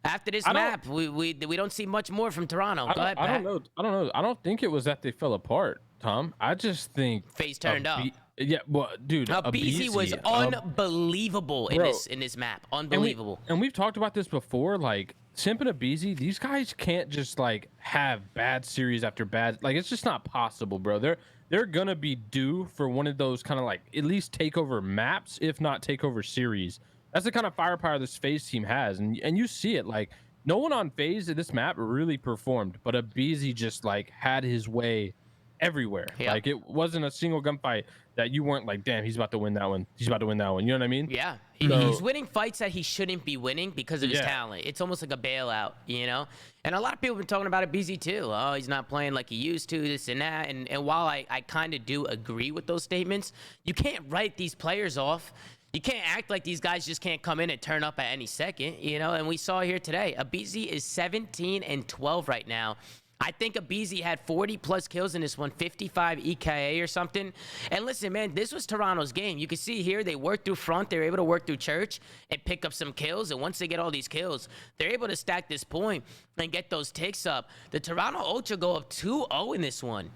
After this map, we don't see much more from Toronto. Go ahead, Pat. I don't know. I don't think it was that they fell apart, Tom. I just think FaZe turned up. Yeah, well, dude, BZ was unbelievable in this map. Unbelievable. And we've talked about this before. Like Simp and BZ, these guys can't just like have bad series after bad. Like it's just not possible, bro. They're gonna be due for one of those kind of like at least takeover maps, if not takeover series. That's the kind of firepower this FaZe team has, and you see it. Like no one on FaZe at this map really performed, but BZ just like had his way everywhere. Yeah. Like it wasn't a single gunfight that you weren't like, damn, he's about to win that one. He's about to win that one. You know what I mean? Yeah. He's winning fights that he shouldn't be winning because of his talent. It's almost like a bailout, you know? And a lot of people have been talking about it, BZ too. Oh, he's not playing like he used to, this and that. And while I kind of do agree with those statements, you can't write these players off. You can't act like these guys just can't come in and turn up at any second, you know? And we saw here today, BZ is 17-12 right now. I think BZ had 40+ kills in this one, 55 EKA or something. And listen, man, this was Toronto's game. You can see here they worked through front. They were able to work through church and pick up some kills. And once they get all these kills, they're able to stack this point and get those ticks up. The Toronto Ultra go up 2-0 in this one.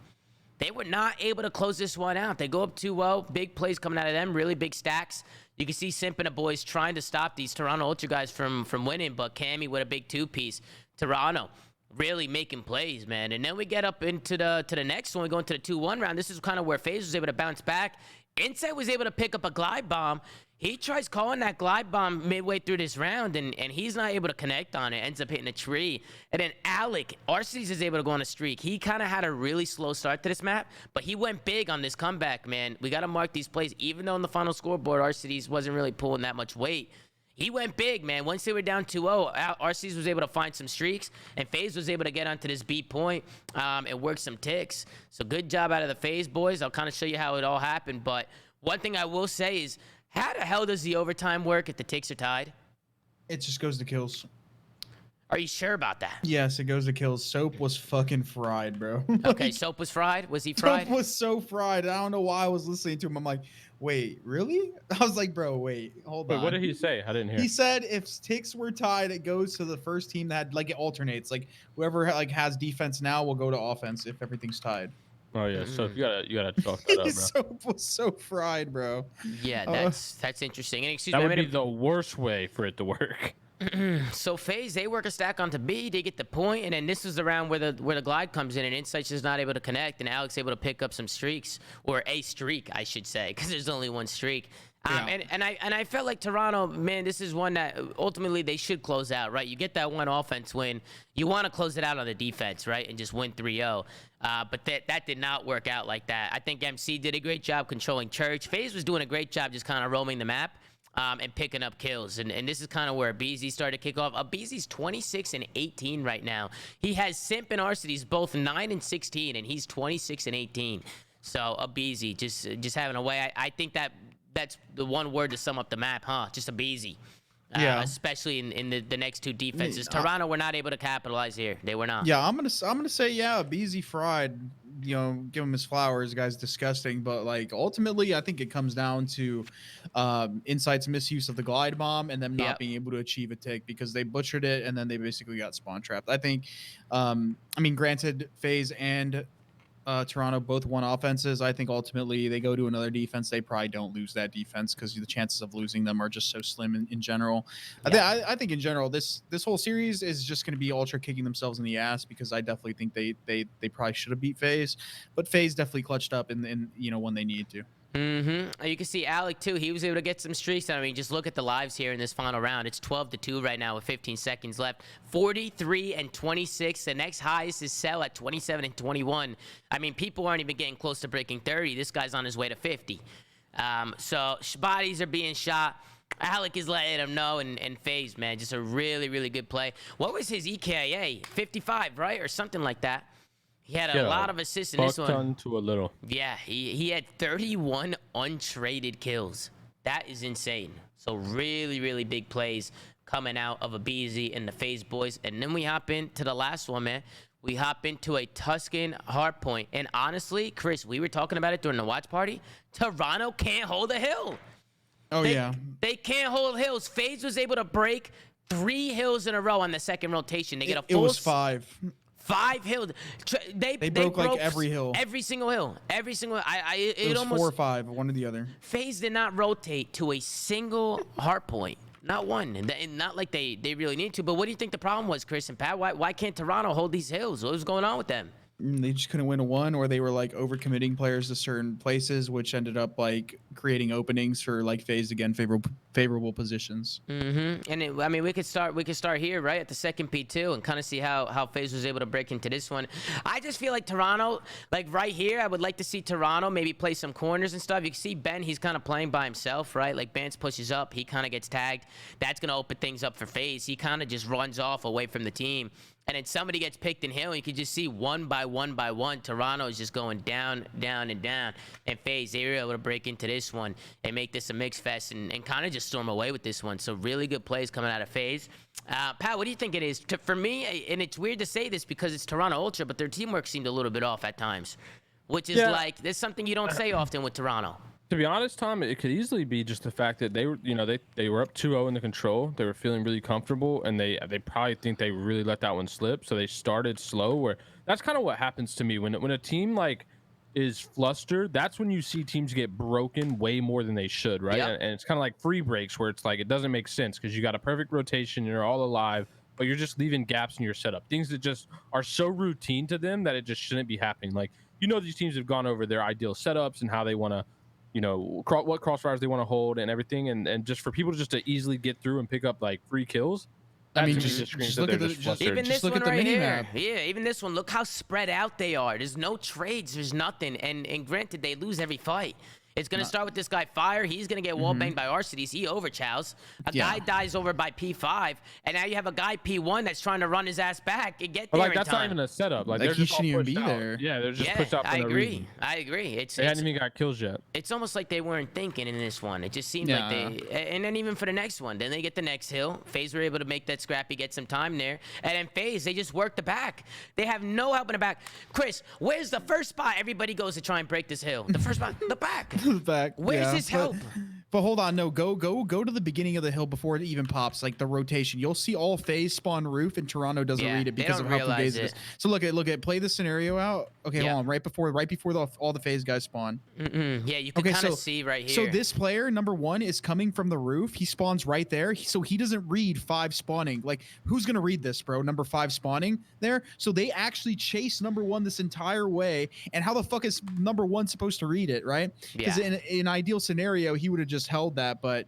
They were not able to close this one out. They go up 2-0. Big plays coming out of them, really big stacks. You can see Simp and the boys trying to stop these Toronto Ultra guys from winning, but Cammy with a big 2-piece. Toronto really making plays, man. And then we get up into the next one. We go into the 2-1 round. This is kind of where FaZe was able to bounce back. Inside was able to pick up a glide bomb. He tries calling that glide bomb midway through this round, and he's not able to connect on it. Ends up hitting a tree. And then Alec, Arcees is able to go on a streak. He kind of had a really slow start to this map, but he went big on this comeback, man. We got to mark these plays. Even though on the final scoreboard, Arcees wasn't really pulling that much weight, he went big, man. Once they were down 2-0, Arcees was able to find some streaks, and FaZe was able to get onto this B point and work some ticks. So good job out of the FaZe boys. I'll kind of show you how it all happened. But one thing I will say is, how the hell does the overtime work if the ticks are tied? It just goes to kills. Are you sure about that? Yes, it goes to kills. Soap was fucking fried, bro. Okay, Soap was fried? Was he fried? Soap was so fried. I don't know why I was listening to him. I'm like, wait, really? I was like, bro, wait, hold on. What did he say? I didn't hear. He said if ticks were tied, it goes to the first team that like it alternates. Like whoever like has defense now will go to offense if everything's tied. Oh yeah, so you gotta chalk that up, bro. Soap was so fried, bro. Yeah, that's interesting. And excuse that me, would be the worst way for it to work. So FaZe, they work a stack onto B, they get the point, and then this is the round where the glide comes in, and Insight's just not able to connect, and Alex able to pick up some streaks, or a streak, I should say, because there's only one streak. And I felt like Toronto, man, this is one that ultimately they should close out, right? You get that one offense win, you want to close it out on the defense, right, and just win 3-0. But that did not work out like that. I think MC did a great job controlling Church. FaZe was doing a great job just kind of roaming the map. And picking up kills. And this is kind of where BZ started to kick off. BZ's 26-18 right now. He has Simp and Arcees both 9-16, and he's 26-18. So BZ just having a way. I think that's the one word to sum up the map, huh? Just BZ. Yeah. Especially in the next two defenses. Toronto were not able to capitalize here. They were not. Yeah, I'm gonna say BZ fried. You know, give him his flowers. The guy's disgusting, but like ultimately, I think it comes down to Insight's misuse of the glide bomb and them not being able to achieve a tick because they butchered it and then they basically got spawn trapped. I think, I mean, granted, FaZe and Toronto both won offenses. I think ultimately they go to another defense. They probably don't lose that defense because the chances of losing them are just so slim in general. Yeah. I think in general this whole series is just going to be Ultra kicking themselves in the ass because I definitely think they probably should have beat FaZe, but FaZe definitely clutched up in you know when they needed to. You can see Alec too. He was able to get some streaks. I mean, just look at the lives here in this final round. It's 12-2 right now with 15 seconds left. 43-26. The next highest is Cell at 27-21. I mean, people aren't even getting close to breaking 30. This guy's on his way to 50. So bodies are being shot. Alec is letting him know, and FaZe, man, just a really, really good play. What was his EKIA? 55, right? Or something like that. He had a lot of assists in this one. Ton to a little. Yeah, he had 31 untraded kills. That is insane. So really, really big plays coming out of a BZ and the FaZe boys. And then we hop into the last one, man. We hop into a Tuscan hardpoint. And honestly, Chris, we were talking about it during the watch party. Toronto can't hold a hill. Oh, yeah. They can't hold hills. FaZe was able to break 3 hills in a row on the second rotation. They get a full... It was 5. 5 hills. They broke like every hill. Every single hill. Every single... It was almost... 4 or 5, one or the other. FaZe did not rotate to a single hardpoint. Not one. And not like they really need to. But what do you think the problem was, Chris and Pat? Why can't Toronto hold these hills? What was going on with them? They just couldn't win a one, or they were like overcommitting players to certain places, which ended up like creating openings for like FaZe again favorable positions. And I mean, we could start here, right, at the second P2 and kind of see how FaZe was able to break into this one. I just feel like Toronto, like right here, I would like to see Toronto maybe play some corners and stuff. You can see Ben, he's kind of playing by himself, right? Like Bance pushes up, he kind of gets tagged. That's gonna open things up for FaZe. He kind of just runs off away from the team. And then somebody gets picked in hill, and you can just see one by one, Toronto is just going down, down, and down. And FaZe, they were able to break into this one and make this a mix fest and kind of just storm away with this one. So really good plays coming out of FaZe. Pat, what do you think it is? For me, and it's weird to say this because it's Toronto Ultra, but their teamwork seemed a little bit off at times, which is like, there's something you don't say often with Toronto. To be honest, Tom, it could easily be just the fact that they were, they were up 2-0 in the control. They were feeling really comfortable, and they probably think they really let that one slip. So they started slow. Where that's kind of what happens to me when a team like is flustered. That's when you see teams get broken way more than they should, right? Yep. And it's kind of like free breaks where it's like it doesn't make sense because you got a perfect rotation, you're all alive, but you're just leaving gaps in your setup. Things that just are so routine to them that it just shouldn't be happening. Like these teams have gone over their ideal setups and how they want to. What crossfires they want to hold and everything, and just for people to easily get through and pick up like free kills. I mean, just look at even this one look at the right mini here. map. Yeah, even this one. Look how spread out they are. There's no trades. There's nothing. And granted, they lose every fight. It's going to start with this guy, Fire. He's going to get wall-banged by Arcides. He overchows. A guy dies over by P5. And now you have a guy, P1, that's trying to run his ass back and get there in that's time. not even a setup. Like he shouldn't even be there. Yeah, they're just pushed out for I no agree. reason. I agree. They hadn't even got kills yet. It's almost like they weren't thinking in this one. It just seemed like they... And then even for the next one, then they get the next hill. FaZe were able to make that scrappy, get some time there. And then FaZe, they just work the back. They have no help in the back. Chris, where's the first spot everybody goes to try and break this hill? The first spot? The back. The back. Where's his help? But hold on, no, go to the beginning of the hill before it even pops, like the rotation. You'll see all FaZe spawn roof, and Toronto doesn't read it because of how FaZe is. So look at play the scenario out. Okay, hold on, right before all the FaZe guys spawn. Yeah, you can kind of see right here. So this player number 1 is coming from the roof. He spawns right there, so he doesn't read 5 spawning. Like, who's gonna read this, bro? Number 5 spawning there. So they actually chase number 1 this entire way. And how the fuck is number 1 supposed to read it, right? Because in an ideal scenario, he would have just held that, but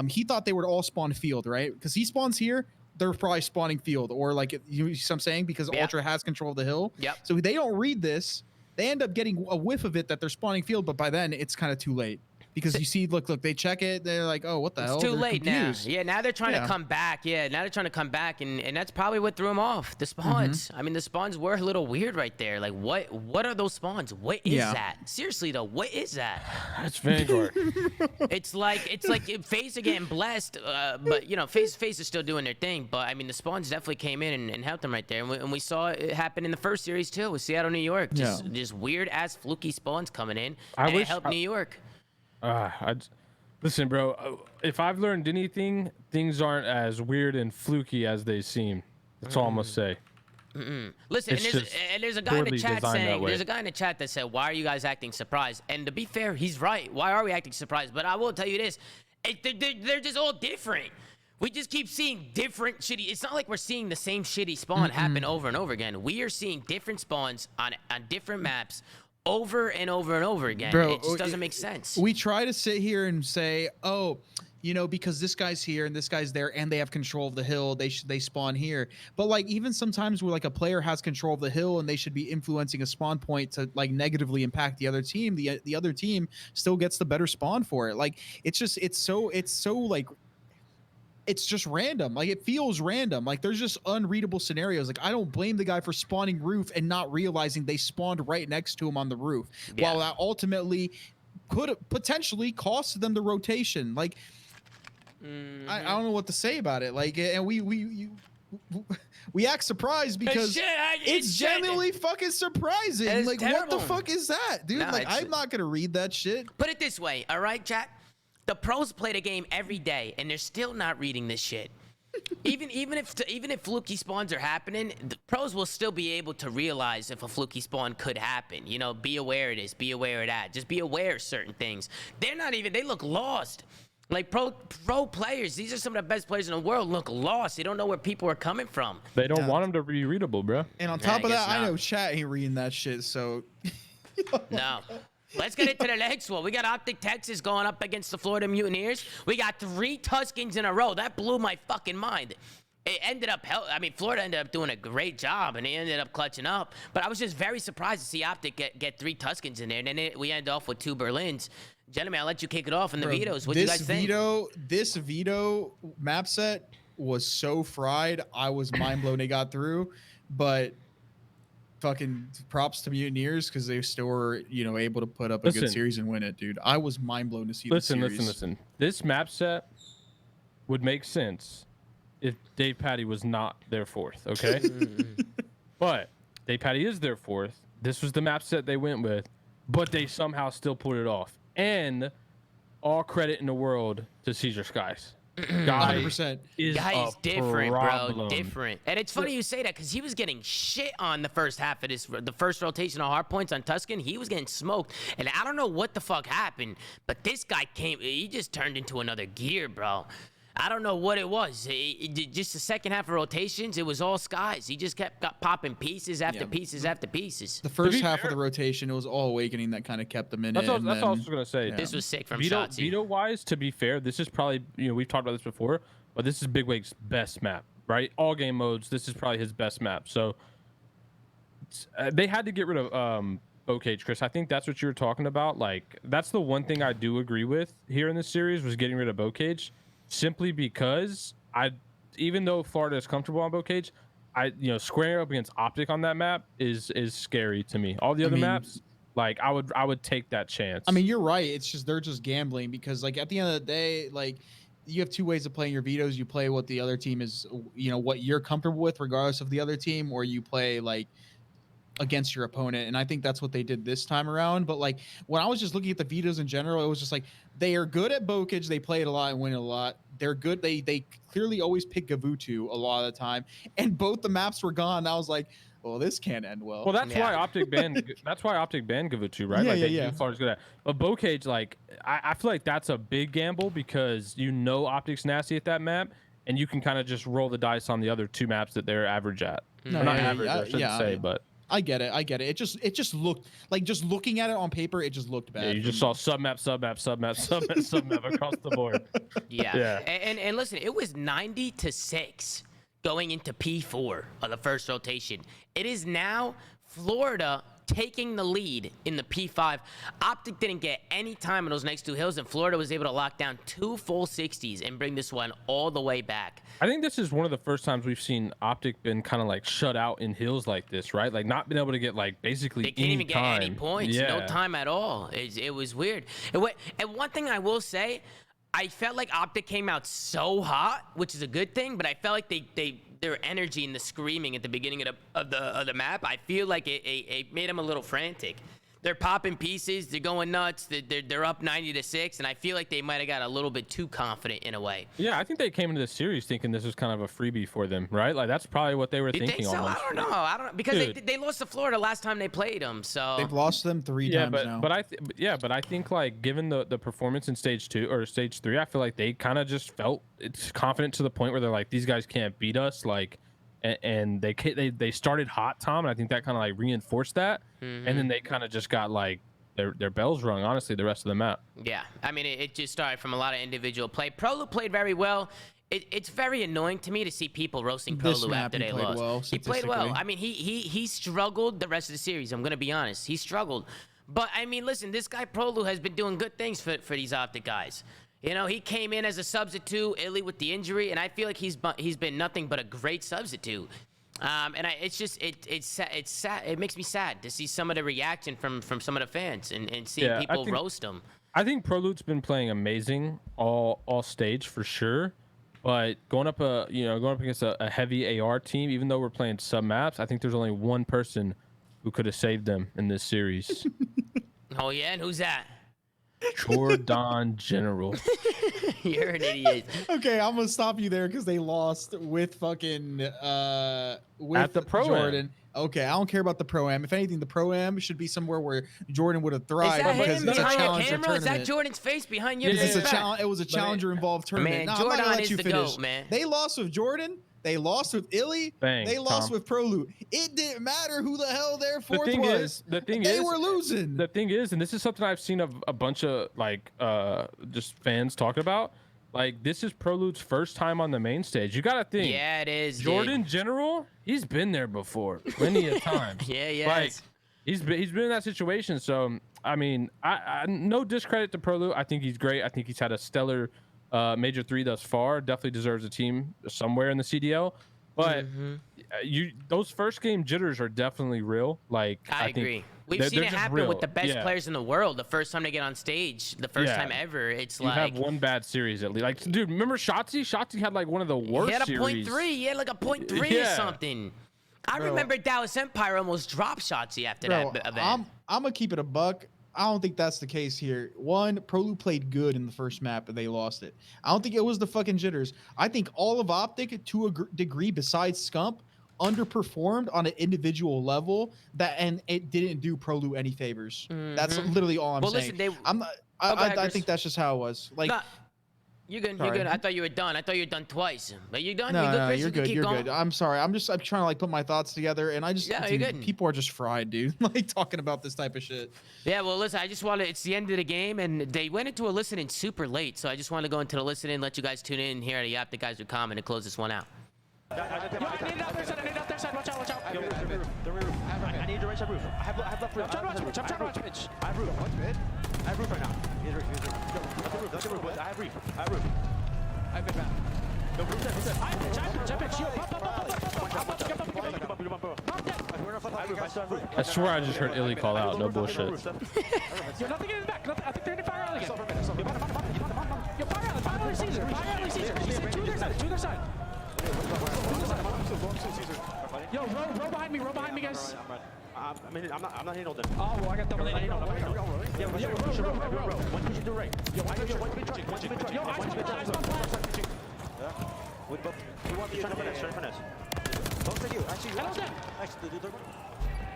he thought they would all spawn field, right? Because he spawns here, they're probably spawning field, or like, you see what I'm saying? Because Ultra has control of the hill. Yep. So they don't read this. They end up getting a whiff of it that they're spawning field, but by then it's kind of too late. Because you see, look, they check it. They're like, oh, what the hell? It's too late confused. now. Yeah, now they're trying to come back. Yeah, now they're trying to come back, and that's probably what threw them off. The spawns. I mean, the spawns were a little weird right there. Like, what are those spawns? What is that? Seriously, though, what is that? That's Vanguard. It's like FaZe are getting blessed, but FaZe is still doing their thing. But I mean, the spawns definitely came in and helped them right there, and we saw it happen in the first series too with Seattle, New York. Just weird ass fluky spawns coming in, and it helped New York. Listen, bro, if I've learned anything, things aren't as weird and fluky as they seem. That's all I'm gonna say. Listen, and there's a guy in the chat saying, there's a guy in the chat that said, why are you guys acting surprised? And to be fair, he's right. Why are we acting surprised? But I will tell you this, they're just all different. We just keep seeing different shitty. It's not like we're seeing the same shitty spawn happen over and over again. We are seeing different spawns on different maps over and over and over again. Bro, it just doesn't make sense. We try to sit here and say, oh, you know, because this guy's here and this guy's there and they have control of the hill, they spawn here. But like even sometimes where like a player has control of the hill and they should be influencing a spawn point to like negatively impact the other team, the other team still gets the better spawn for it. Like it's so like it's just random. Like it feels random. Like there's just unreadable scenarios. Like I don't blame the guy for spawning roof and not realizing they spawned right next to him on the roof. Yeah. While that ultimately could potentially cost them the rotation. Like I don't know what to say about it. Like, and we act surprised because it's genuinely fucking surprising. It's like terrible. what the fuck is that, dude? No, like I'm not gonna read that shit. Put it this way, all right, chat? The pros play the game every day, and they're still not reading this shit. even if fluky spawns are happening, the pros will still be able to realize if a fluky spawn could happen. You know, be aware of this, be aware of that. Just be aware of certain things. They're not even. They look lost. Like pro players, these are some of the best players in the world. Look lost. They don't know where people are coming from. They don't want them to be readable, bro. And on top of that, I not. know chat ain't reading that shit. So No. Let's get into the next one. We got Optic Texas going up against the Florida Mutineers. We got 3 Tuskens in a row. That blew my fucking mind. It ended up, Florida ended up doing a great job, and they ended up clutching up. But I was just very surprised to see Optic get 3 Tuskens in there. And then we end off with 2 Berlins. Gentlemen, I'll let you kick it off in the vetoes. What do you guys think? This veto map set was so fried. I was mind blown they got through, but fucking props to Mutineers because they still were, you know, able to put up a good series and win it, dude. I was mind blown to see this series. Listen. This map set would make sense if Dave Patty was not their 4th, okay? But Dave Patty is their 4th. This was the map set they went with, but they somehow still pulled it off. And all credit in the world to Caesar Skies. Guy 100%. is different, problem. bro. Different. And it's funny you say that because he was getting shit on the first half of the first rotation of hard points on Tusken. He was getting smoked. And I don't know what the fuck happened, but this guy he just turned into another gear, bro. I don't know what it was. Just the second half of rotations, it was all Skies. He just kept popping pieces after pieces after pieces. The first half of the rotation, it was all Awakening that kind of kept them in that's it. All I was going to say. Yeah. This was sick from Veto, Shotzi. Veto-wise, to be fair, this is probably, you know, we've talked about this before, but this is Big Wake's best map, right? All game modes, this is probably his best map. So they had to get rid of Bocage, Chris. I think that's what you were talking about. Like, that's the one thing I do agree with here in this series was getting rid of Bocage. Simply because even though Florida is comfortable on Bocage, squaring up against Optic on that map is scary to me. All the other maps, like I would take that chance. I mean, you're right. It's just they're just gambling because like at the end of the day, like you have 2 ways of playing your vetoes. You play what the other team is, you know, what you're comfortable with, regardless of the other team, or you play like against your opponent. And I think that's what they did this time around. But like when I was just looking at the vetoes in general, it was just like they are good at Bocage. They play it a lot and win it a lot. They're good. They clearly always pick Gavutu a lot of the time. And both the maps were gone. I was like, well, this can't end well. Well, that's why Optic banned. That's why Optic banned Gavutu, right? Yeah. Florida's good at. But Bocage, like, I feel like that's a big gamble because you know Optic's nasty at that map, and you can kind of just roll the dice on the other 2 maps that they're average at. No, not average, I shouldn't say, but. I get it. It just looked like, just looking at it on paper, it just looked bad. Yeah, you just saw submap across the board. Yeah. And listen, it was 90-6 going into P4 of the first rotation. It is now Florida taking the lead in the P5. Optic didn't get any time in those next 2 hills, and Florida was able to lock down 2 full 60s and bring this one all the way back. I think this is one of the first times we've seen Optic been kind of like shut out in hills like this, right? Like not been able to get like basically they can't even get any points, yeah. No time at all. It was weird. And one thing I will say, I felt like Optic came out so hot, which is a good thing, but I felt like their energy and the screaming at the beginning of the map, I feel like it made them a little frantic. They're popping pieces, they're going nuts, they're up 90-6, and I feel like they might have got a little bit too confident in a way. Yeah, I think they came into this series thinking this was kind of a freebie for them, right? Like that's probably what they were thinking. Think so? Almost. I don't know because they lost to Florida last time they played them, so they've lost them 3 times now. But I think like given the performance in stage 2 or stage 3, I feel like they kind of just felt it's confident to the point where they're like, these guys can't beat us, like. And they started hot, Tom, and I think that kind of like reinforced that. And then they kind of just got like their bells rung. Honestly, the rest of the map. Yeah, I mean, it just started from a lot of individual play. Prolu played very well. It's very annoying to me to see people roasting This Prolu map, after he they played lost. well, He played well. statistically. I mean, he struggled the rest of the series. I'm gonna be honest. He struggled, but I mean, listen, this guy Prolu has been doing good things for these Optic guys. You know, he came in as a substitute, Illy with the injury, and I feel like he's been nothing but a great substitute. It's sad. It makes me sad to see some of the reaction from some of the fans and seeing people roast him. I think Prolute's been playing amazing all stage for sure, but going up against a heavy AR team, even though we're playing sub maps, I think there's only one person who could have saved them in this series. Oh yeah, and who's that? Jordan General. You're an idiot. Okay, I'm gonna stop you there because they lost with fucking with At the Pro-Am. Jordan. Okay, I don't care about the Pro-Am. If anything, the Pro-Am should be somewhere where Jordan would have Is thrived that because him it's a behind the challenger camera? Is that tournament. Jordan's face behind you? Because it's a Back. challenge. It was a challenger involved tournament. Man, No, I'm not gonna Jordan let is you the finish. GOAT, man. They lost with Jordan. They lost with Illy. Bang, they lost Tom. with Prolu. It didn't matter who the hell their fourth thing was. is- the thing they is- were losing. The thing is, and this is something I've seen of a bunch of like just fans talking about. Like, this is Prolute's first time on the main stage. You gotta think. Yeah, it is. Jordan General, he's been there before plenty of times. Yeah. Like, he's been in that situation. So I mean, I no discredit to Prolute. I think he's great. I think he's had a stellar Major 3 thus far. Definitely deserves a team somewhere in the CDL. But those first game jitters are definitely real. Like, I think agree. We've they're seen it just happen real. with the best Yeah. players in the world. The first time they get on stage, the first Yeah. time ever, it's You like have one bad series at least. Like, dude, remember Shotzi? Shotzi had like one of the worst he had a series. .3. He had like a .3 or Yeah. something. I remember Dallas Empire almost dropped Shotzi after Bro, that event. I'm gonna keep it a buck. I don't think that's the case here. One, Prolu played good in the first map, and they lost it. I don't think it was the fucking jitters. I think all of Optic, to a degree, besides Scump, underperformed on an individual level. And it didn't do Prolu any favors. That's literally all I'm Well, saying. listen, I'm not. go ahead, I Chris. think that's just how it was. Like. Nah, you're good. You're Sorry. good. I thought you were done. I thought you were done twice. But you done? No, you good, no, Chris? you're You can good. keep you're going? good. I'm sorry. I'm trying to like put my thoughts together, and I just Yeah, you're dude, good. people are just fried, dude. Like talking about this type of shit. Yeah, well, listen, I just wanted, it's the end of the game, and they went into a listening super late, so I just want to go into the listening, let you guys tune in here. The Optic guys would comment and close this one out. Yo, I need it out there side. I need it out there side. Watch out. Watch out. The roof. I need your right side roof. I have left roof. I'm trying to watch pitch. I have roof. What's mid? I have roof right now. Here's roof. That's the roof. I have roof. I've been back. No, roof set. I pitch. Yo, I swear I just heard Illy call out. No bullshit. Yo, nothing in his back. I think they're in fire alley again. Yo, fire alley Caesar. Fire alley Caesar. To their side. Yo, row behind me, guys. I'm not hitting all them. Oh, well, I got double A. Yeah, row. One push to the right. Yo, one push to the right. Yo, eyes on plan. With both. You want to try to finesse. Both of you. Actually,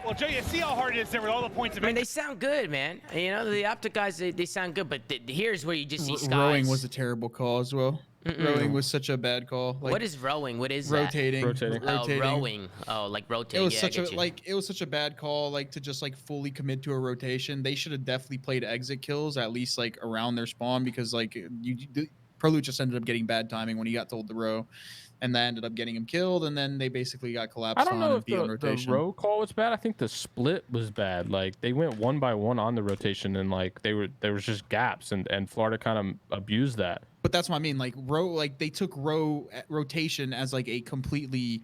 Well, Jay, you see how hard it is there with all the points of I mean, they sound good, man. You know, the Optic guys, they sound good, but here's where you just see skies. Rowing was a terrible call as well. Rowing was such a bad call. Like, What is rowing? What is rotating? Rotating. that? Oh, rowing. Oh, like rotating. It was yeah, such I a get you. it was such a bad call, like to just like fully commit to a rotation. They should have definitely played exit kills at least like around their spawn, because like Prolu just ended up getting bad timing when he got told to row, and that ended up getting him killed, and then they basically got collapsed I don't know on if and beat on the rotation. row call was bad. I think the split was bad. Like, they went one by one on the rotation, and like there was just gaps, and Florida kind of abused that. But that's what I mean. Like they took rotation as like a completely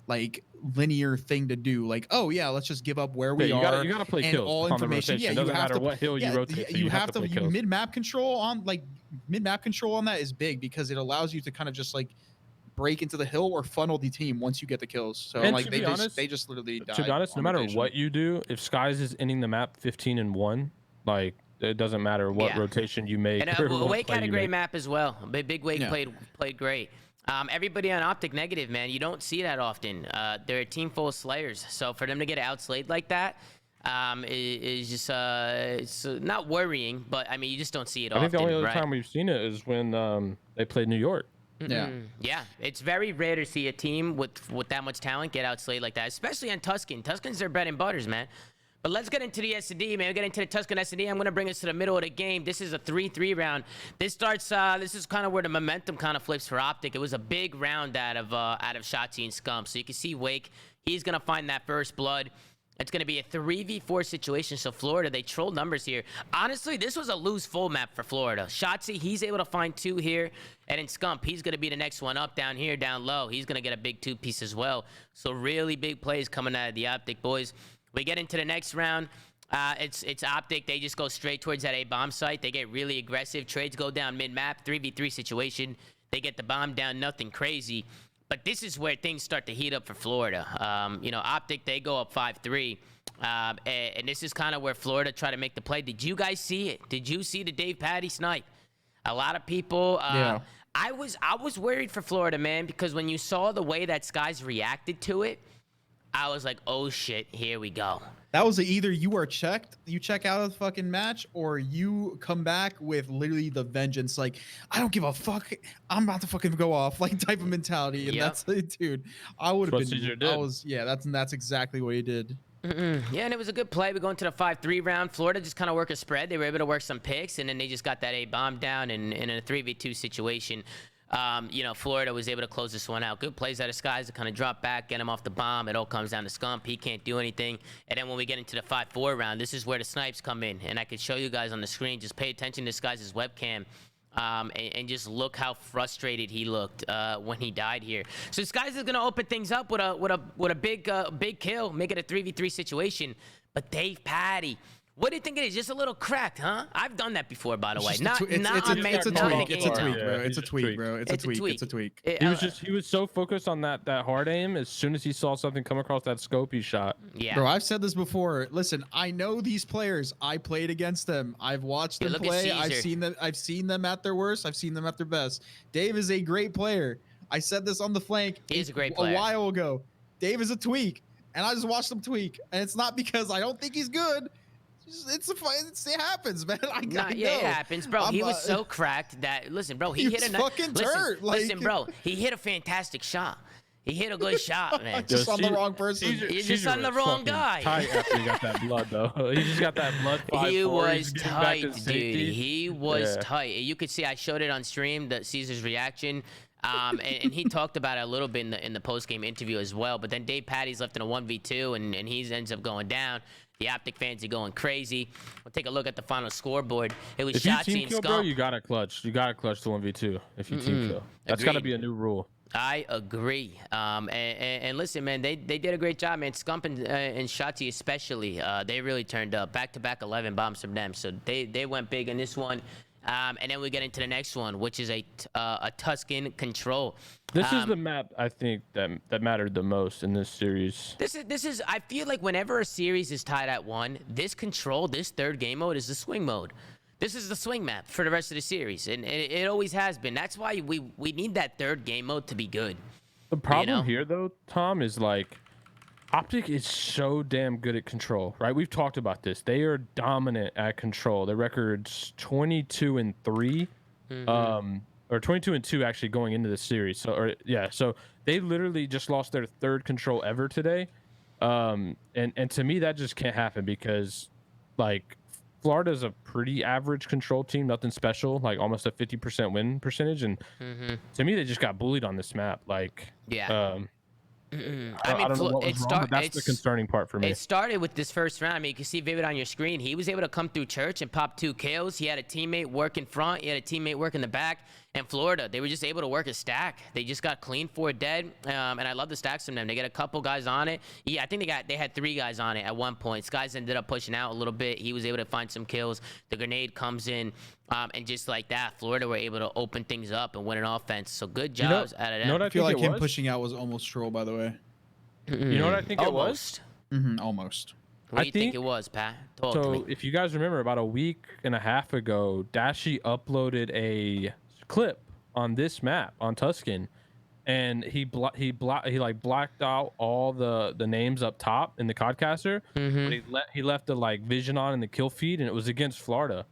like linear thing to do. Like, oh yeah, let's just give up where we Yeah, are. you gotta play and kills all on the information. rotation. Yeah, It you doesn't have matter to. what hill you yeah, rotate to, you you have have to to. play kills. Mid map control on that is big because it allows you to kind of just like break into the hill or funnel the team once you get the kills. So And like to they be just honest- they just literally died. To be honest, no on matter rotation. what you do, if Skies is ending the map 15-1, like, it doesn't matter what Yeah. rotation you make. And or what Wake play had a you great make. map as well. Big Wake Yeah. played great. Everybody on Optic negative, man. You don't see that often. They're a team full of slayers, so for them to get outslayed like that is just it's not worrying, but I mean you just don't see it I often. think the only other right? time we've seen it is when they played New York. Yeah. Yeah, it's very rare to see a team with that much talent get outslayed like that, especially on Tuscan. Tuscan's their bread and butters, man. But let's get into the S&D, man. We get into the Tuscan S&D. I'm going to bring us to the middle of the game. This is a 3-3 round. This starts. This is kind of where the momentum kind of flips for Optic. It was a big round out of Shotzi and Scump. So you can see Wake. He's going to find that first blood. It's going to be a 3v4 situation. So Florida, they troll numbers here. Honestly, this was a lose full map for Florida. Shotzi, he's able to find 2 here. And then Scump, he's going to be the next one up down here, down low. He's going to get a big 2-piece as well. So really big plays coming out of the Optic boys. We get into the next round. It's Optic. They just go straight towards that A bomb site. They get really aggressive. Trades go down mid-map. 3v3 situation. They get the bomb down. Nothing crazy. But this is where things start to heat up for Florida. You know, Optic, they go up 5-3. And this is kind of where Florida try to make the play. Did you guys see it? Did you see the Dave Patty snipe? A lot of people. Yeah. I was worried for Florida, man, because when you saw the way that Skies reacted to it, I was like, oh shit, here we go. That was either you are checked, you check out of the fucking match, or you come back with literally the vengeance. Like, I don't give a fuck. I'm about to fucking go off, like type of mentality. And that's, dude, I would have been. Yeah, that's exactly what he did. Yeah, and it was a good play. We go into the 5-3 round. Florida just kind of work a spread. They were able to work some picks, and then they just got that A bomb down. And in a 3v2 situation, you know, Florida was able to close this one out. Good plays out of Skies to kind of drop back, get him off the bomb. It all comes down to Scump. He can't do anything. And then when we get into the 5-4 round, this is where the snipes come in. And I could show you guys on the screen. Just pay attention to Skies' webcam. And just look how frustrated he looked when he died here. So Skies is gonna open things up with a big kill, make it a 3v3 situation. But Dave Patty, what do you think it is? Just a little cracked, huh? I've done that before, by the way. It's a tweak, bro. It's a tweak, bro. It's a tweak. He was so focused on that hard aim. As soon as he saw something come across that scope, he shot. Yeah, bro. I've said this before. Listen, I know these players. I played against them. I've watched them play. I've seen them at their worst. I've seen them at their best. Dave is a great player. I said this on the flank. He's a great player. A while ago. Dave is a tweak, and I just watched him tweak. And it's not because I don't think he's good. It happens, man. It happens, bro. He was so cracked that he hit a fucking turd. Listen, bro, he hit a fantastic shot. He hit a good shot, man. Just on the wrong person. He's just on the wrong guy. Tight after he got that blood, though. He just got that blood. He was tight, dude. He was tight. You could see I showed it on stream, Caesar's reaction. And he talked about it a little bit in the post-game interview as well. But then Dave Patty's left in a 1v2, and he ends up going down. The Optic fans are going crazy. We'll take a look at the final scoreboard. It was Shotzi and Scump. Bro, you got to clutch. You got to clutch the 1v2 if you team kill. That's got to be a new rule. I agree. And listen, man, they did a great job, man. Scump and Shotzi especially, they really turned up. Back-to-back 11 bombs from them. So they went big in this one. And then we get into the next one, which is a Tuscan control. This is the map I think that mattered the most in this series. This is I feel like whenever a series is tied at 1, this control, this third game mode is the swing mode. This is the swing map for the rest of the series, and it always has been. That's why we need that third game mode to be good. The problem here, though, Tom, is like Optic is so damn good at control, right? We've talked about this. They are dominant at control. Their record's 22-3, or 22-2 actually going into the series. So they literally just lost their third control ever today. And to me, that just can't happen because, like, Florida's a pretty average control team, nothing special, like almost a 50% win percentage. And to me, they just got bullied on this map. Like, I don't know what was wrong, but that's the concerning part for me. It started with this first round. I mean, you can see Vivid on your screen. He was able to come through church and pop 2 kills. He had a teammate work in front. He had a teammate work in the back. And Florida, they were just able to work a stack. They just got clean 4 dead. And I love the stacks from them. They got a couple guys on it. Yeah, I think they had 3 guys on it at one point. Skies ended up pushing out a little bit. He was able to find some kills. The grenade comes in. And just like that, Florida were able to open things up and win an offense. So good jobs out of them. I feel like him pushing out was almost troll, by the way. You know what I think it was? Almost. What do you think it was, Pat? Talk to me. If you guys remember, about a week and a half ago, Dashi uploaded a clip on this map on Tuscan, and he blacked out all the names up top in the codcaster. But he left the like vision on in the kill feed, and it was against Florida.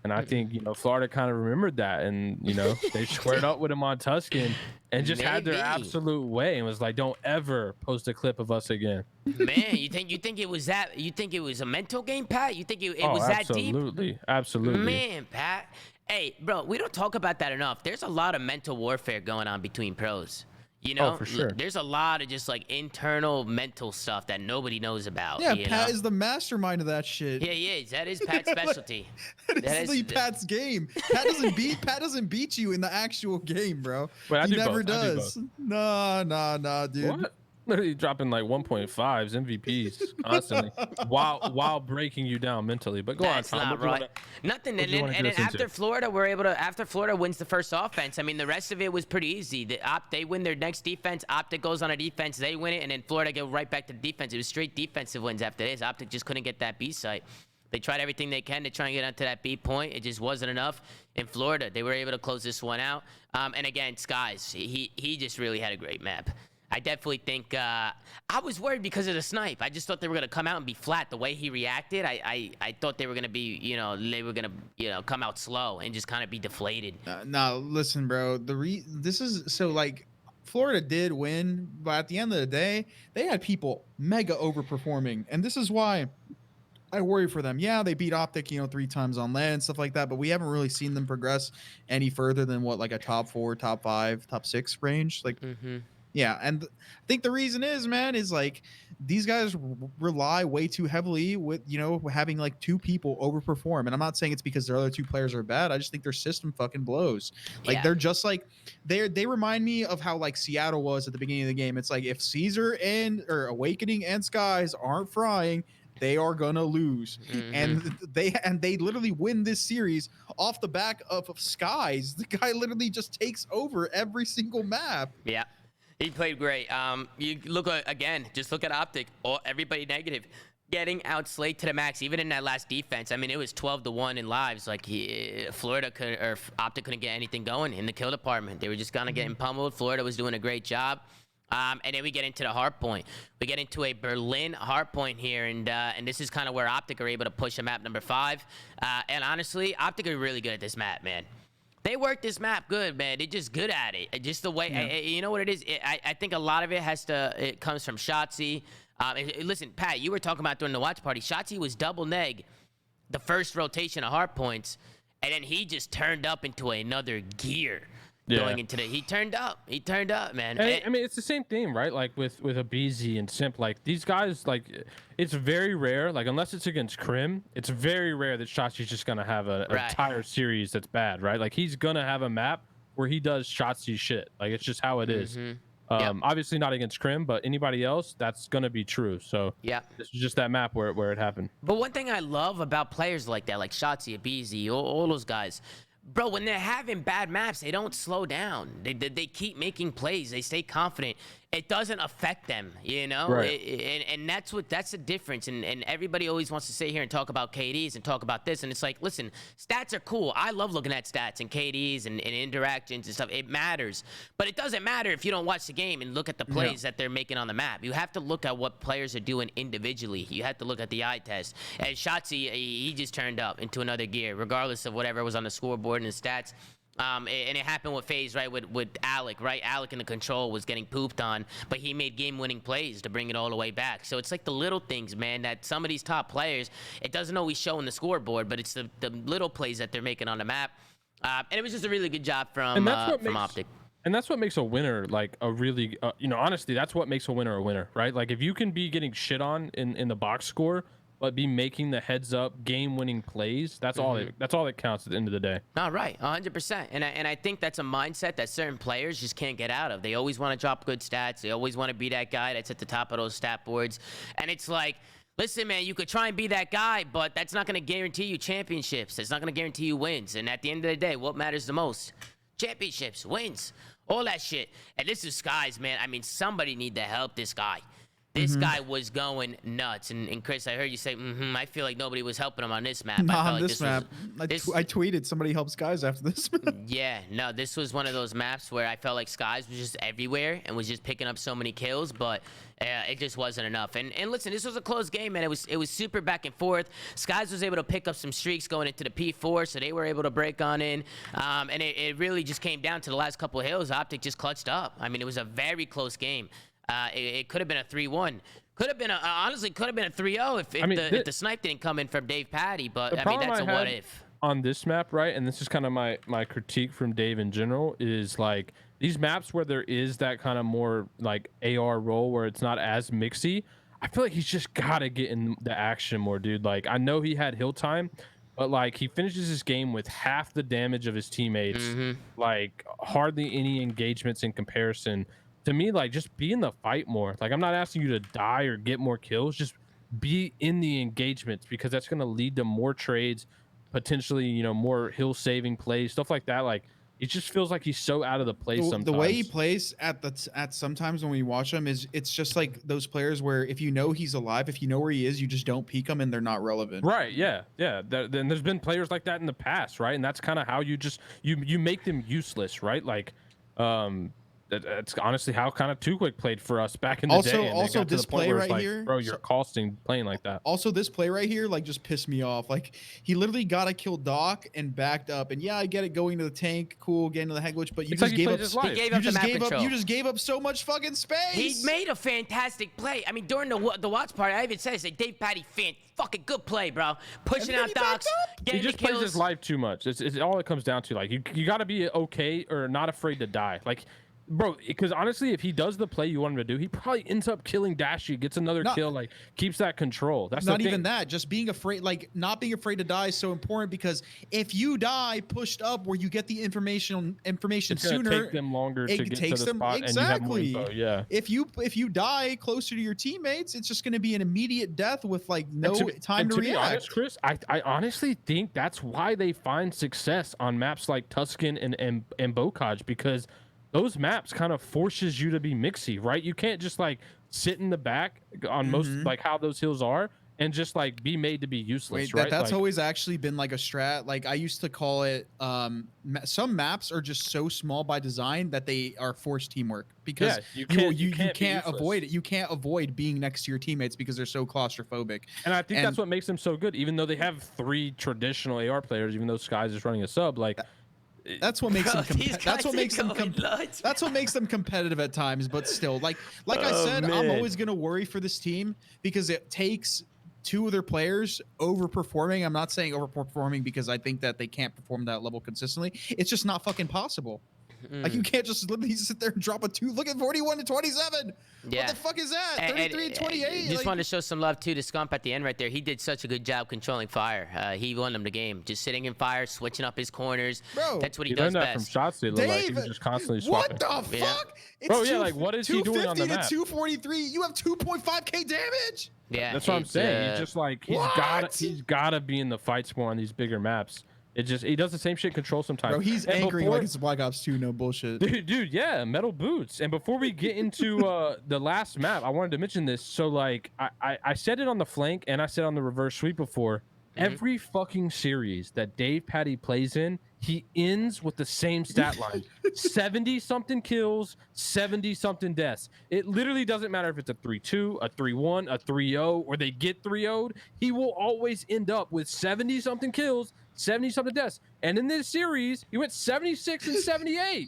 And I think, you know, Florida kind of remembered that, and, you know, they squared up with him on Tuscan and just had their absolute way and was like, don't ever post a clip of us again. Man, you think it was that? You think it was a mental game, Pat? You think it was that deep? Absolutely. Man, Pat. Hey, bro, we don't talk about that enough. There's a lot of mental warfare going on between pros. You know, for sure. There's a lot of just like internal mental stuff that nobody knows about. Yeah, you Pat know? is the mastermind of that shit. Yeah, he is. That is Pat's specialty. that is Pat's game. Pat doesn't beat you in the actual game, bro. Wait, he never does. Nah, dude. What? Literally dropping like 1.5s MVPs constantly while breaking you down mentally. But go on, Tom. Not right. Nothing. And then after Florida, after Florida wins the first offense, I mean, the rest of it was pretty easy. They win their next defense. Optic goes on a defense. They win it. And then Florida go right back to the defense. It was straight defensive wins after this. Optic just couldn't get that B site. They tried everything they can to try and get onto that B point. It just wasn't enough. In Florida, they were able to close this one out. And again, Skies, he just really had a great map. I definitely think I was worried because of the snipe. I just thought they were gonna come out and be flat. The way he reacted, I thought they were gonna be, they were gonna, come out slow and just kind of be deflated. No, listen, bro. This is so like Florida did win, but at the end of the day, they had people mega overperforming, and this is why I worry for them. Yeah, they beat Optic, 3 times on land and stuff like that, but we haven't really seen them progress any further than what, like a top 4, top 5, top 6 range, like. Yeah, and I think the reason is, man, is like these guys rely way too heavily with, having like 2 people overperform. And I'm not saying it's because their other 2 players are bad. I just think their system fucking blows. Like they're just like they remind me of how like Seattle was at the beginning of the game. It's like if Caesar or Awakening and Skies aren't frying, they are gonna lose. And they literally win this series off the back of Skies. The guy literally just takes over every single map. Yeah. He played great. You look again, just look at Optic. Everybody negative, getting outslayed to the max. Even in that last defense, I mean, it was 12-1 in lives. Like Optic couldn't get anything going in the kill department. They were just kind of getting pummeled. Florida was doing a great job. And then we get into the hard point. We get into a Berlin hard point here, and this is kind of where Optic are able to push a map number 5. And honestly, Optic are really good at this map, man. They work this map good, man. They're just good at it. Just the way, you know what it is? I think a lot of it comes from Shotzzy. Listen, Pat, you were talking about during the watch party. Shotzzy was double neg the first rotation of hard points, and then he just turned up into another gear. Going into he turned up, man. I mean, it's the same thing, right? Like with a BZ and Simp, like these guys, like it's very rare, like unless it's against Crim, it's very rare that Shotzzy's just gonna have an entire series that's bad, right? Like he's gonna have a map where he does Shotzzy shit. Like it's just how it is. Obviously not against Crim, but anybody else, that's gonna be true. So this is just that map where it happened. But one thing I love about players like that, like Shotzzy, BZ, all those guys. Bro, when they're having bad maps, they don't slow down. They keep making plays. They stay confident. It doesn't affect them, Right. And that's the difference. And everybody always wants to sit here and talk about KDs and talk about this. And it's like, listen, stats are cool. I love looking at stats and KDs and interactions and stuff. It matters. But it doesn't matter if you don't watch the game and look at the plays that they're making on the map. You have to look at what players are doing individually. You have to look at the eye test. And Shotzzy, he just turned up into another gear, regardless of whatever was on the scoreboard and the stats. And it happened with FaZe, right, with Alec, right? Alec in the control was getting pooped on, but he made game-winning plays to bring it all the way back. So it's like the little things, man, that some of these top players, it doesn't always show in the scoreboard, but it's the little plays that they're making on the map. And it was just a really good job from Optic. And that's what makes a winner, like, a really, honestly, that's what makes a winner, right? Like, if you can be getting shit on in the box score, but be making the heads-up, game-winning plays. That's all. That's all that counts at the end of the day. All right, 100%. And I think that's a mindset that certain players just can't get out of. They always want to drop good stats. They always want to be that guy that's at the top of those stat boards. And it's like, listen, man, you could try and be that guy, but that's not going to guarantee you championships. It's not going to guarantee you wins. And at the end of the day, what matters the most? Championships, wins, all that shit. And this is Skies, man. I mean, somebody need to help this guy. This guy was going nuts. And Chris, I heard you say, I feel like nobody was helping him on this map. Not I felt on like this map. I tweeted somebody helps guys after this map. Yeah, no, this was one of those maps where I felt like Skies was just everywhere and was just picking up so many kills, but it just wasn't enough. And listen, this was a close game, man. It was super back and forth. Skies was able to pick up some streaks going into the P4, so they were able to break on in. And it really just came down to the last couple of hills. Optic just clutched up. I mean, it was a very close game. It could have been a 3-1. Could have been honestly could have been a 3-0 if the snipe didn't come in from Dave Patty. But I mean, that's a what if. On this map, right, and this is kind of my critique from Dave in general, is like these maps where there is that kind of more like AR role where it's not as mixy. I feel like he's just gotta get in the action more, dude. Like, I know he had hill time, but like he finishes his game with half the damage of his teammates, like hardly any engagements in comparison. To me, like, just be in the fight more. Like, I'm not asking you to die or get more kills, just be in the engagements, because that's going to lead to more trades, potentially, you know, more hill saving plays, stuff like that. Like, it just feels like he's so out of the play sometimes. The way he plays at sometimes when we watch him is it's just like those players where if you know he's alive, if you know where he is, you just don't peek him and they're not relevant. Right. Yeah. Yeah. Then there's been players like that in the past, right? And that's kind of how you just you make them useless, right? Like, that's honestly how kind of Too Quick played for us back in the day. Also, this play right here, bro, you're costing playing like that. Also, this play right here, like, just pissed me off. Like, he literally got to kill Doc and backed up. And yeah, I get it, going to the tank, cool, getting to the head glitch, but you just gave up. You just gave up so much fucking space. He made a fantastic play. I mean, during the watch party, I even said, Dave Patty, fucking good play, bro. Pushing out Docs, getting the kills. He just plays his life too much. It's all it comes down to. Like, you got to be okay or not afraid to die. Like, bro, because honestly, if he does the play you want him to do, he probably ends up killing Dashy, gets another kill, like, keeps that control. That's not even that. Just being afraid, like, not being afraid to die is so important, because if you die pushed up where you get the information it's sooner, take them longer to get to the spot, exactly. And you have more info. Yeah. If you die closer to your teammates, it's just going to be an immediate death with like no time to react. Be honest, Chris, I honestly think that's why they find success on maps like Tuscan and Bocage, because those maps kind of forces you to be mixy, right? You can't just like sit in the back on most like how those hills are and just like be made to be useless. Right? That's like, always actually been like a strat. Like, I used to call it some maps are just so small by design that they are forced teamwork, because you can't avoid it. You can't avoid being next to your teammates because they're so claustrophobic. And I think that's what makes them so good, even though they have 3 traditional AR players, even though Skies is running a sub. Like, that's what makes them that's what makes them competitive at times, but still, like I said, I'm always going to worry for this team because it takes 2 of their players overperforming. I'm not saying overperforming because I think that they can't perform that level consistently. It's just not fucking possible. Like, you can't just literally sit there and drop a 2. Look at 41 to 27. Yeah. What the fuck is that? 33 to 28. Just wanted to show some love too to Scump at the end right there. He did such a good job controlling fire. He won them the game. Just sitting in fire, switching up his corners. Bro, that's what he does best. From shots, Dave, like he was just constantly swapping. What the fuck? It's bro, yeah, like, what is he doing on the map? 243. You have 2.5k damage. Yeah, that's what I'm saying. He's just like he's gotta be in the fights more on these bigger maps. It just, he does the same shit control sometimes. Bro, he's angry like it's Black Ops 2, no bullshit. Dude, yeah, metal boots. And before we get into the last map, I wanted to mention this. So, like, I said it on the flank and I said on the reverse sweep before. Every fucking series that Dave Patty plays in, he ends with the same stat line. 70-something kills, 70-something deaths. It literally doesn't matter if it's a 3-2, a 3-1, a 3-0, or they get 3-0'd. He will always end up with 70-something kills, 70-something deaths. And in this series, he went 76 and 78.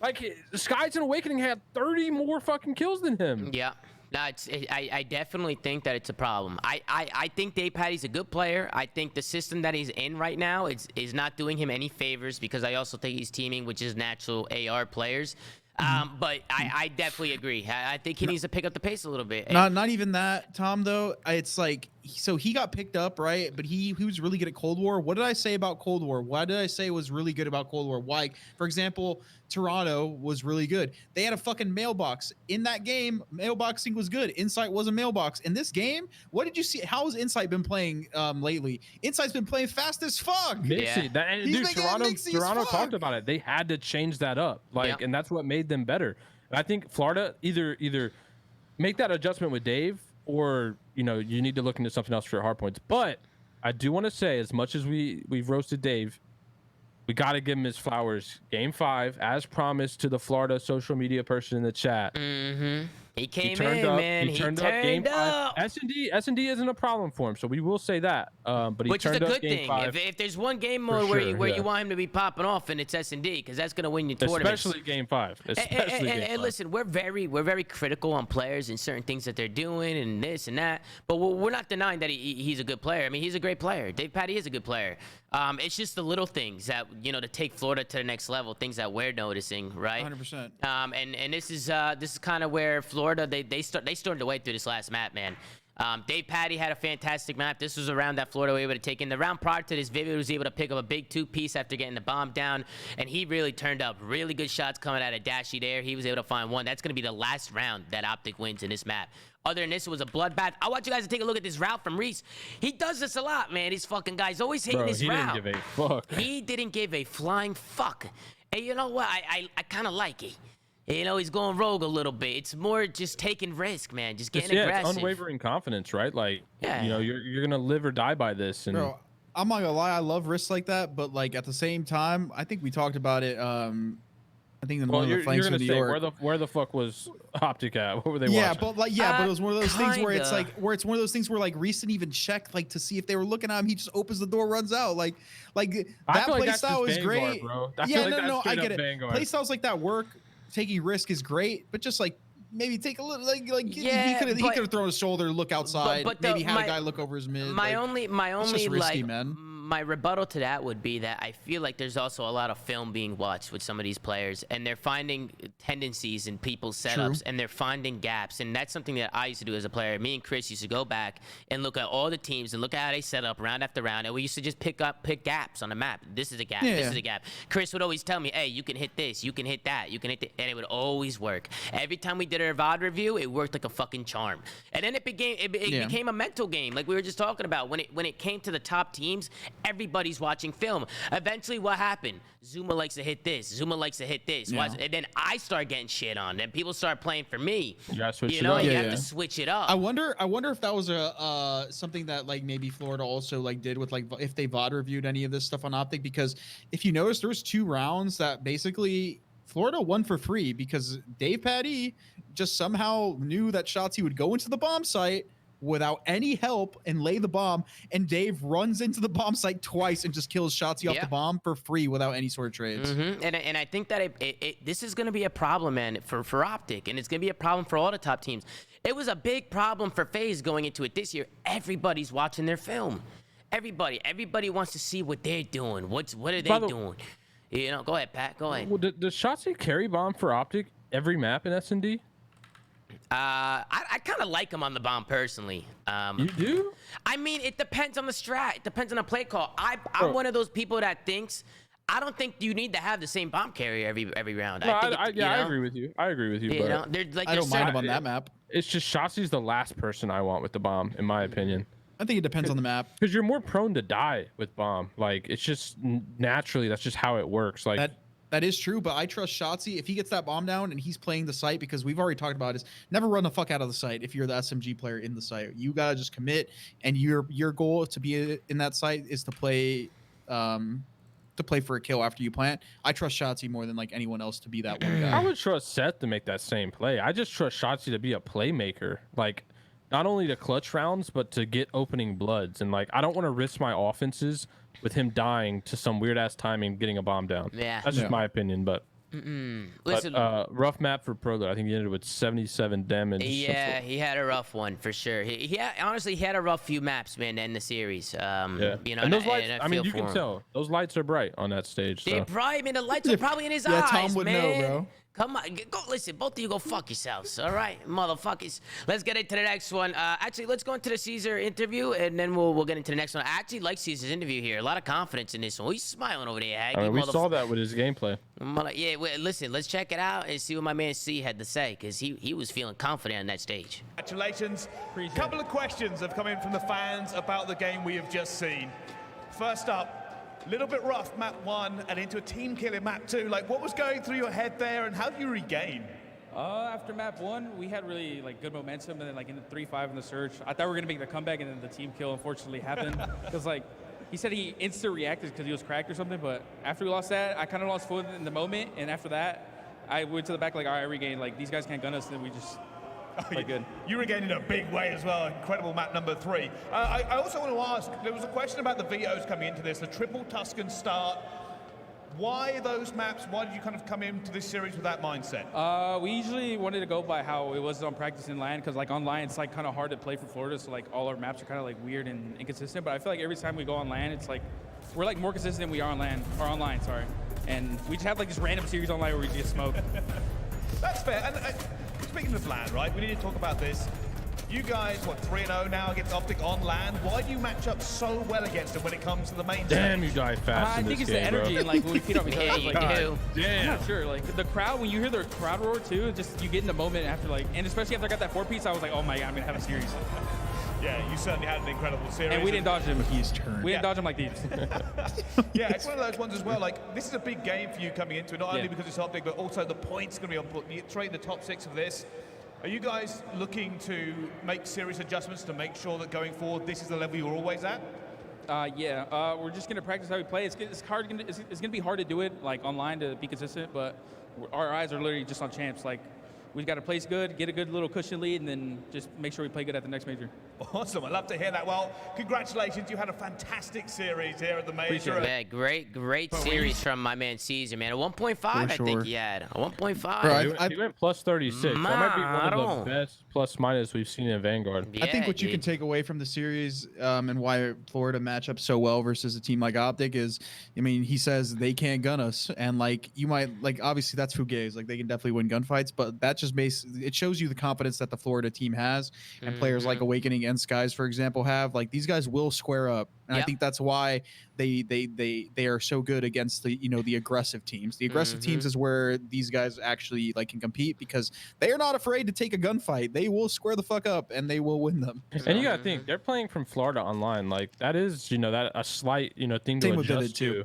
Like, Skies and Awakening had 30 more fucking kills than him. Yeah. No, I definitely think that it's a problem. I think Dave Patty's a good player. I think the system that he's in right now is not doing him any favors, because I also think he's teaming with just natural AR players. But I definitely agree. I think he needs to pick up the pace a little bit. Not even that, Tom, though. It's like, so he got picked up, right? But he was really good at Cold War. What did I say about Cold War? Why did I say it was really good about Cold War? Why? For example, Toronto was really good. They had a fucking mailbox. In that game, mailboxing was good. Insight was a mailbox. In this game, what did you see? How has Insight been playing lately? Insight's been playing fast as fuck. Mixy. Yeah. Dude, Toronto talked about it. They had to change that up. Like, and that's what made them better. And I think Florida either make that adjustment with Dave, or you know, you need to look into something else for your hard points. But I do want to say, as much as we've roasted Dave, we got to give him his flowers. Game 5, as promised to the Florida social media person in the chat. He came turned in, up, man. He turned up game 5. S&D isn't a problem for him, so we will say that. But he Which is a turned up good game thing. 5. If there's one game mode where sure, you want him to be popping off, and it's S&D, because that's gonna win you tournaments. Especially game 5. Especially game 5. Listen, we're very critical on players and certain things that they're doing and this and that. But we're not denying that he's a good player. I mean, he's a great player. Dave Patty is a good player. It's just the little things that, you know, to take Florida to the next level, things that we're noticing, right? 100%. And this is kind of where Florida they stormed away through this last map, man. Dave Patty had a fantastic map. This was a round that Florida were able to take in. The round prior to this, Vivid was able to pick up a big 2-piece after getting the bomb down, and he really turned up really good shots coming out of Dashy there. He was able to find one. That's going to be the last round that Optic wins in this map. Other than this, it was a bloodbath. I want you guys to take a look at this route from Reese. He does this a lot, man. These fucking guys always hating his route. He didn't give a fuck. He didn't give a flying fuck. And you know what? I kind of like it. You know, he's going rogue a little bit. It's more just taking risk, man. Just getting aggressive. It's unwavering confidence, right? Like, yeah. You know, you're gonna live or die by this. And Bro, I'm not gonna lie, I love risks like that, but like at the same time, I think we talked about it. I think in one of the flanks of New York. Where the fuck was Optic at? What were they watching? Yeah, but like but it was one of those things where it's kinda. like one of those things where like Reese didn't even check like to see if they were looking at him. He just opens the door, runs out. Like that play style is great. Bro. I get it. Play styles like that work. Taking risk is great, but just like maybe take a little he could have thrown his shoulder, look outside, but maybe had a guy look over his mid. My only just risky, like man. my rebuttal to that would be that I feel like there's also a lot of film being watched with some of these players, and they're finding tendencies in people's setups, and they're finding gaps, and that's something that I used to do as a player. Me and Chris used to go back and look at all the teams and look at how they set up round after round, and we used to just pick gaps on the map. This is a gap. This is a gap. Chris would always tell me, hey, you can hit this, you can hit that, you can hit and it would always work. Every time we did a VOD review, it worked like a fucking charm. And then it became a mental game, like we were just talking about. When it came to the top teams, everybody's watching film. Eventually, what happened? ZooMaa likes to hit this. ZooMaa likes to hit this. Yeah. And then I start getting shit on. Then people start playing for me. You gotta switch it know, up. you have to switch it up. I wonder if that was a something that like maybe Florida also like did with like if they VOD reviewed any of this stuff on Optic, because if you notice, there was 2 rounds that basically Florida won for free because Dave Patty just somehow knew that Shotzi would go into the bomb site without any help and lay the bomb, and Dave runs into the bomb site twice and just kills Shotzi off the bomb for free without any sort of trades. And I think that this is going to be a problem, man, for Optic, and it's going to be a problem for all the top teams. It was a big problem for FaZe going into it this year. Everybody's watching their film. Everybody wants to see what they're doing. What are they doing? You know, go ahead, Pat. Go ahead. Well, does Shotzi carry bomb for Optic every map in S&D? I kind of like him on the bomb personally. You do? I mean, it depends on the strat. It depends on the play call. I'm one of those people that thinks I don't think you need to have the same bomb carrier every round. No, I agree with you. I agree with you. You know, I don't mind him on that map. It's just Shotzi's the last person I want with the bomb, in my opinion. I think it depends on the map. Because you're more prone to die with bomb. Like, it's just naturally, that's just how it works. Like that is true, but I trust Shotzi. If he gets that bomb down and he's playing the site, because we've already talked about this, never run the fuck out of the site if you're the SMG player in the site. You gotta just commit, and your goal to be in that site is to play for a kill after you plant. I trust Shotzi more than like anyone else to be that one guy. I would trust Seth to make that same play. I just trust Shotzi to be a playmaker. Like, not only to clutch rounds, but to get opening bloods. And like, I don't want to risk my offenses with him dying to some weird ass timing, getting a bomb down. Yeah, that's just my opinion. But listen, rough map for Pro. I think he ended with 77 damage. Yeah, he had a rough one for sure. He honestly had a rough few maps, man, to end the series. Yeah, you know, and those lights. and I mean, you can tell those lights are bright on that stage. They probably, I mean, the lights are probably in his eyes, Tom would man. know, bro. Come on, go listen. Both of you go fuck yourselves, all right, motherfuckers. Let's get into the next one. Actually, let's go into the Caesar interview, and then we'll get into the next one. I actually like Caesar's interview here. A lot of confidence in this one. He's smiling over there, Haggy. I mean, we saw that with his gameplay. Yeah, listen, let's check it out and see what my man C had to say, because he was feeling confident on that stage. Congratulations. A couple of questions have come in from the fans about the game we have just seen. First up, a little bit rough, map 1, and into a team kill in map 2. Like, what was going through your head there, and how do you regain? After map 1, we had really like good momentum, and then like in the 3-5 in the surge, I thought we were gonna make the comeback, and then the team kill unfortunately happened because like he said he instant reacted because he was cracked or something. But after we lost that, I kind of lost foot in the moment, and after that, I went to the back like, all right, I regained. Like these guys can't gun us, and then we just. Good. You regained in a big way as well. Incredible map number 3. I also want to ask, there was a question about the VOs coming into this, the triple Tuscan start. Why those maps? Why did you kind of come into this series with that mindset? We usually wanted to go by how it was on practice in LAN, because like on LAN it's like kind of hard to play for Florida, so like all our maps are kind of like weird and inconsistent. But I feel like every time we go on LAN, it's like we're like more consistent than we are on LAN or online, sorry. And we just have like this random series online where we just smoke. That's fair. And speaking of LAN, right? We need to talk about this. You guys, what, 3-0 now against Optic on LAN? Why do you match up so well against them when it comes to the main Damn, stage? you die fast I in think this it's game, the energy bro. and like when we feed off each other. Yeah, it's you like, do. Damn. I'm not sure. Like the crowd, when you hear the crowd roar too, just you get in the moment after like, and especially after I got that 4-piece, I was like, oh my god, I'm gonna have a series. Yeah, you certainly had an incredible series. And we didn't dodge him. He's turned. We didn't dodge him like these. Yeah, it's one of those ones as well. Like, this is a big game for you coming into it, not only because it's Optic, but also the points going to be on point. You trade the top 6 of this. Are you guys looking to make serious adjustments to make sure that going forward, this is the level you're always at? Yeah, we're just gonna practice how we play. It's hard. It's gonna be hard to do it like online to be consistent, but our eyes are literally just on champs. Like, we've got to place good, get a good little cushion lead, and then just make sure we play good at the next major. Awesome, I love to hear that. Well, congratulations, you had a fantastic series here at the major. Yeah, great series from my man Caesar, man. A 1.5, I think he had. A 1.5. Bro, he went plus 36. That might be one of the best plus minus we've seen in Vanguard. I think what you can take away from the series and why Florida match up so well versus a team like Optic is, I mean, he says they can't gun us, and like you might like obviously that's Fugaze, like they can definitely win gunfights, but that just it shows you the confidence that the Florida team has, and players like Awakening and Skies, for example, have. Like these guys will square up, and I think that's why they are so good against the the aggressive teams. The aggressive teams is where these guys actually like can compete because they are not afraid to take a gunfight. They will square the fuck up and they will win them. And you gotta think they're playing from Florida online. Like that is that a slight thing to adjust to.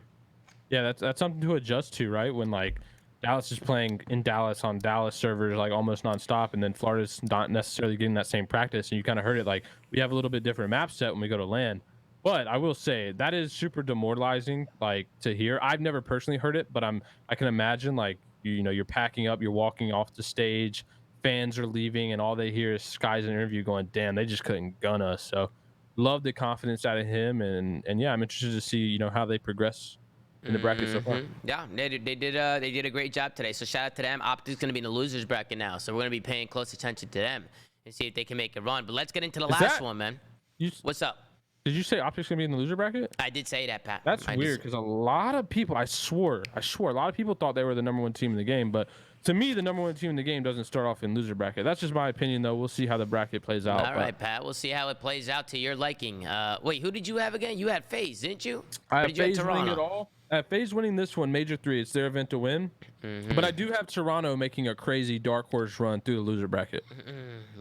Yeah, that's something to adjust to, right? When like Dallas is playing in Dallas on Dallas servers like almost nonstop, and then Florida's not necessarily getting that same practice. And you kind of heard it, like we have a little bit different map set when we go to LAN. But I will say that is super demoralizing, like to hear. I've never personally heard it, but I can imagine like you're packing up, you're walking off the stage, fans are leaving, and all they hear is Sky's interview going, "Damn, they just couldn't gun us." So love the confidence out of him, and yeah, I'm interested to see how they progress in the bracket so far. Yeah, they did a great job today. So shout out to them. Optic's gonna be in the losers bracket now, so we're gonna be paying close attention to them and see if they can make a run. But let's get into the last one, man. What's up? Did you say Optic's gonna be in the loser bracket? I did say that, Pat. That's weird because a lot of people, I swore, a lot of people thought they were the #1 team in the game. But to me, the #1 team in the game doesn't start off in loser bracket. That's just my opinion, though. We'll see how the bracket plays out. All right, Pat. We'll see how it plays out to your liking. Wait, who did you have again? You had FaZe, didn't you? I have FaZe winning it all. FaZe winning this one, Major 3. It's their event to win. But I do have Toronto making a crazy dark horse run through the loser bracket.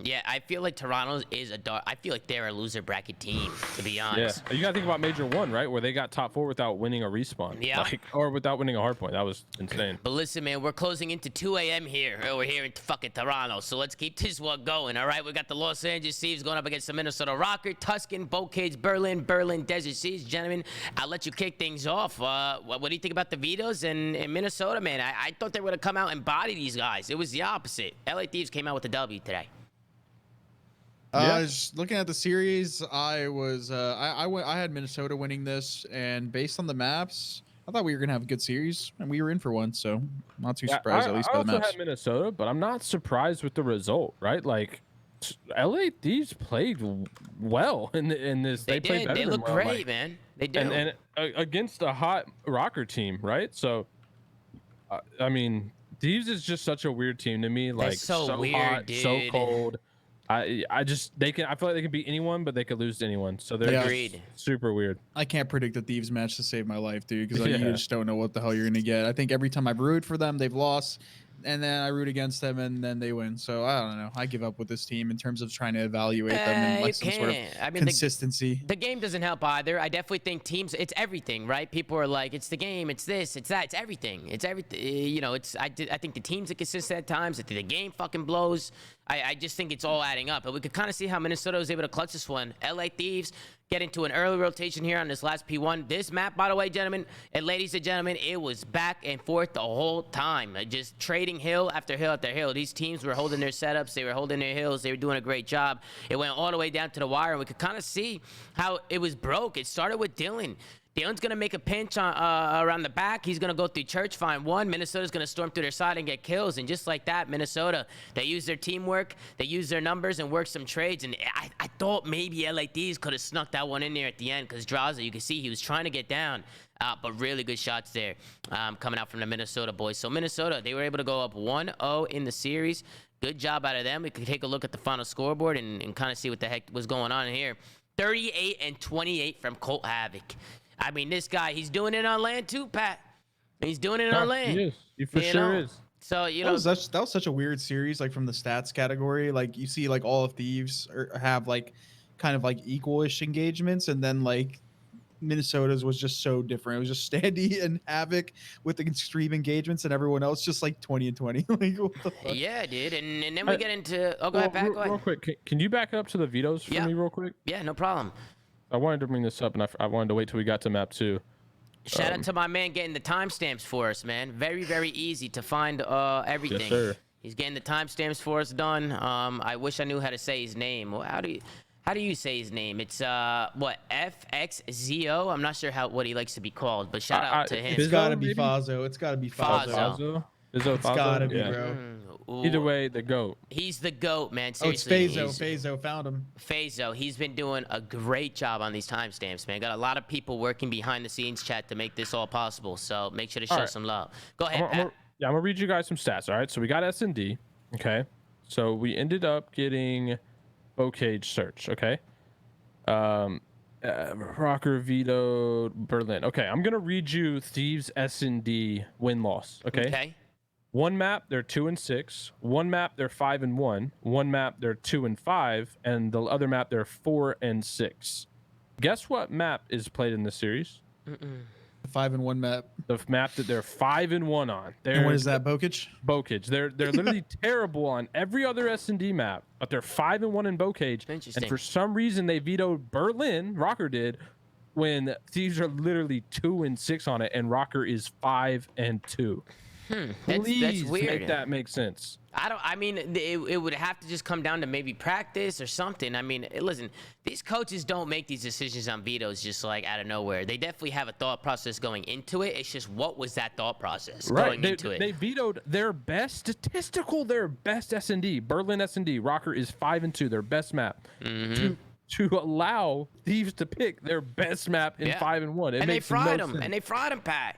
Yeah, I feel like Toronto is I feel like they're a loser bracket team, to be honest. Yeah, you gotta think about Major 1, right? Where they got top 4 without winning a respawn. Yeah. Or without winning a hardpoint. That was insane. But listen, man, we're closing into 2 a.m. here. We're here in fucking Toronto. So let's keep this one going, all right? We got the Los Angeles Thieves going up against the Minnesota Rokkr, Tuscan, Bocades, Berlin, Desert Seas. Gentlemen, I'll let you kick things off. What do you think about the vetoes in Minnesota, man? I thought they were going to come out and body these guys. It was the opposite. LA Thieves came out with the W today. Just looking at the series, I was I had Minnesota winning this, and based on the maps, I thought we were gonna have a good series, and we were in for one. So not too surprised, at least by the maps. I also had Minnesota, but I'm not surprised with the result, right? Like LA Thieves played well in this. They played better. They look great, man. They do. And against a hot Rokkr team, right? So, I mean, Thieves is just such a weird team to me. Like so weird, hot, dude. So cold. I feel like they can beat anyone, but they could lose to anyone. So they're super weird. I can't predict the Thieves match to save my life, dude, because you just don't know what the hell you're gonna get. I think every time I've rooted for them, they've lost. and then I root against them, and then they win. So I don't know. I give up with this team in terms of trying to evaluate them and like some sort of consistency. The game doesn't help either. I definitely think teams, it's everything, right? People are like, it's the game, it's this, it's that, it's everything. It's everything. You know, I think the teams are consistent at times. I think the game fucking blows. I just think it's all adding up. But we could kind of see how Minnesota was able to clutch this one. LA Thieves get into an early rotation here on this last P1. This map, by the way, gentlemen and ladies and gentlemen, it was back and forth the whole time. Just trading hill after hill after hill. These teams were holding their setups. They were holding their hills. They were doing a great job. It went all the way down to the wire, and we could kind of see how it was broke. It started with Dylan. Dylan's going to make a pinch on, around the back. He's going to go through church, find one. Minnesota's going to storm through their side and get kills. And just like that, Minnesota, they used their teamwork. They used their numbers and worked some trades. And I thought maybe LA Thieves could have snuck that one in there at the end because Draza, you can see he was trying to get down. But really good shots there coming out from the Minnesota boys. So Minnesota, they were able to go up 1-0 in the series. Good job out of them. We could take a look at the final scoreboard and kind of see what the heck was going on here. 38-28 from Colt Havoc. I mean, this guy, he's doing it on land too, Pat. He's doing it on land. He is. He for sure is. So, you know. That was such a weird series, like from the stats category. Like you see like all of Thieves have like kind of like equal-ish engagements. And then like Minnesota's was just so different. It was just Standy and Havoc with the extreme engagements and everyone else just like 20-20. Like, what the fuck? Yeah, dude. And then we get into, go ahead, Pat, go ahead. Real quick, can you back up to the vetoes for me real quick? Yeah, no problem. I wanted to bring this up, and I wanted to wait till we got to map 2. Shout out to my man getting the timestamps for us, man. Very, very easy to find everything. Yes, sir. He's getting the timestamps for us done. I wish I knew how to say his name. Well, how do you say his name? It's what, FXZO? I'm not sure what he likes to be called, but shout out to him. It's got to be Fazo. It's got to be Fazo. It's gotta be, bro. Either way, the GOAT. He's the GOAT, man. Seriously. Oh, it's Fazo. Found him. Fazo. He's been doing a great job on these timestamps, man. Got a lot of people working behind the scenes, chat, to make this all possible. So make sure to show some love. Go ahead, Pat. I'm gonna read you guys some stats. All right. So we got S&D. Okay. So we ended up getting Bocage search. Okay. Rokkr vetoed Berlin. Okay. I'm gonna read you Thieves S&D win-loss. Okay. One map, they're 2-6. One map, they're 5-1. One map, they're 2-5, and the other map, they're 4-6. Guess what map is played in this series? The 5-1 map. The map that they're 5-1 on. And what is that, Bocage? Bocage. They're literally terrible on every other S&D map, but they're 5-1 in Bocage. Interesting. And for some reason, they vetoed Berlin. Rokkr did. When Thieves are literally 2-6 on it, and Rokkr is 5-2. Please that's weird. Make that make sense. I mean, it would have to just come down to maybe practice or something. I mean, listen, these coaches don't make these decisions on vetoes just like out of nowhere. They definitely have a thought process going into it. It's just, what was that thought process going into it? They vetoed their best their best S&D. Berlin S&D. Rokkr is 5-2, their best map. To allow Thieves to pick their best map in 5-1. And they fried them, Pat.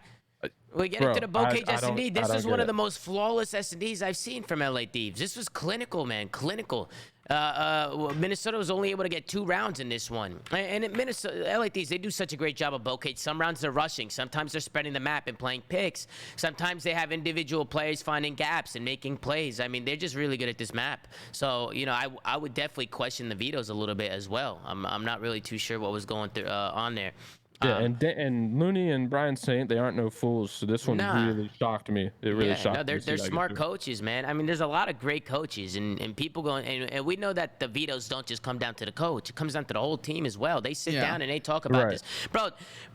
We get into the Bocage S&D. This is one of the most flawless S&Ds I've seen from LA Thieves. This was clinical, man. Clinical. Minnesota was only able to get 2 rounds in this one. And at Minnesota, LA Thieves, they do such a great job of Bocage. Some rounds they're rushing. Sometimes they're spreading the map and playing picks. Sometimes they have individual players finding gaps and making plays. I mean, they're just really good at this map. So, you know, I would definitely question the vetoes a little bit as well. I'm not really too sure what was going through on there. Yeah, and Looney and Brian Saint, they aren't no fools. So this one really shocked me. It really shocked me. They're smart coaches, man. I mean, there's a lot of great coaches, and people going, and we know that the vetoes don't just come down to the coach. It comes down to the whole team as well. They sit down and they talk about this. Bro,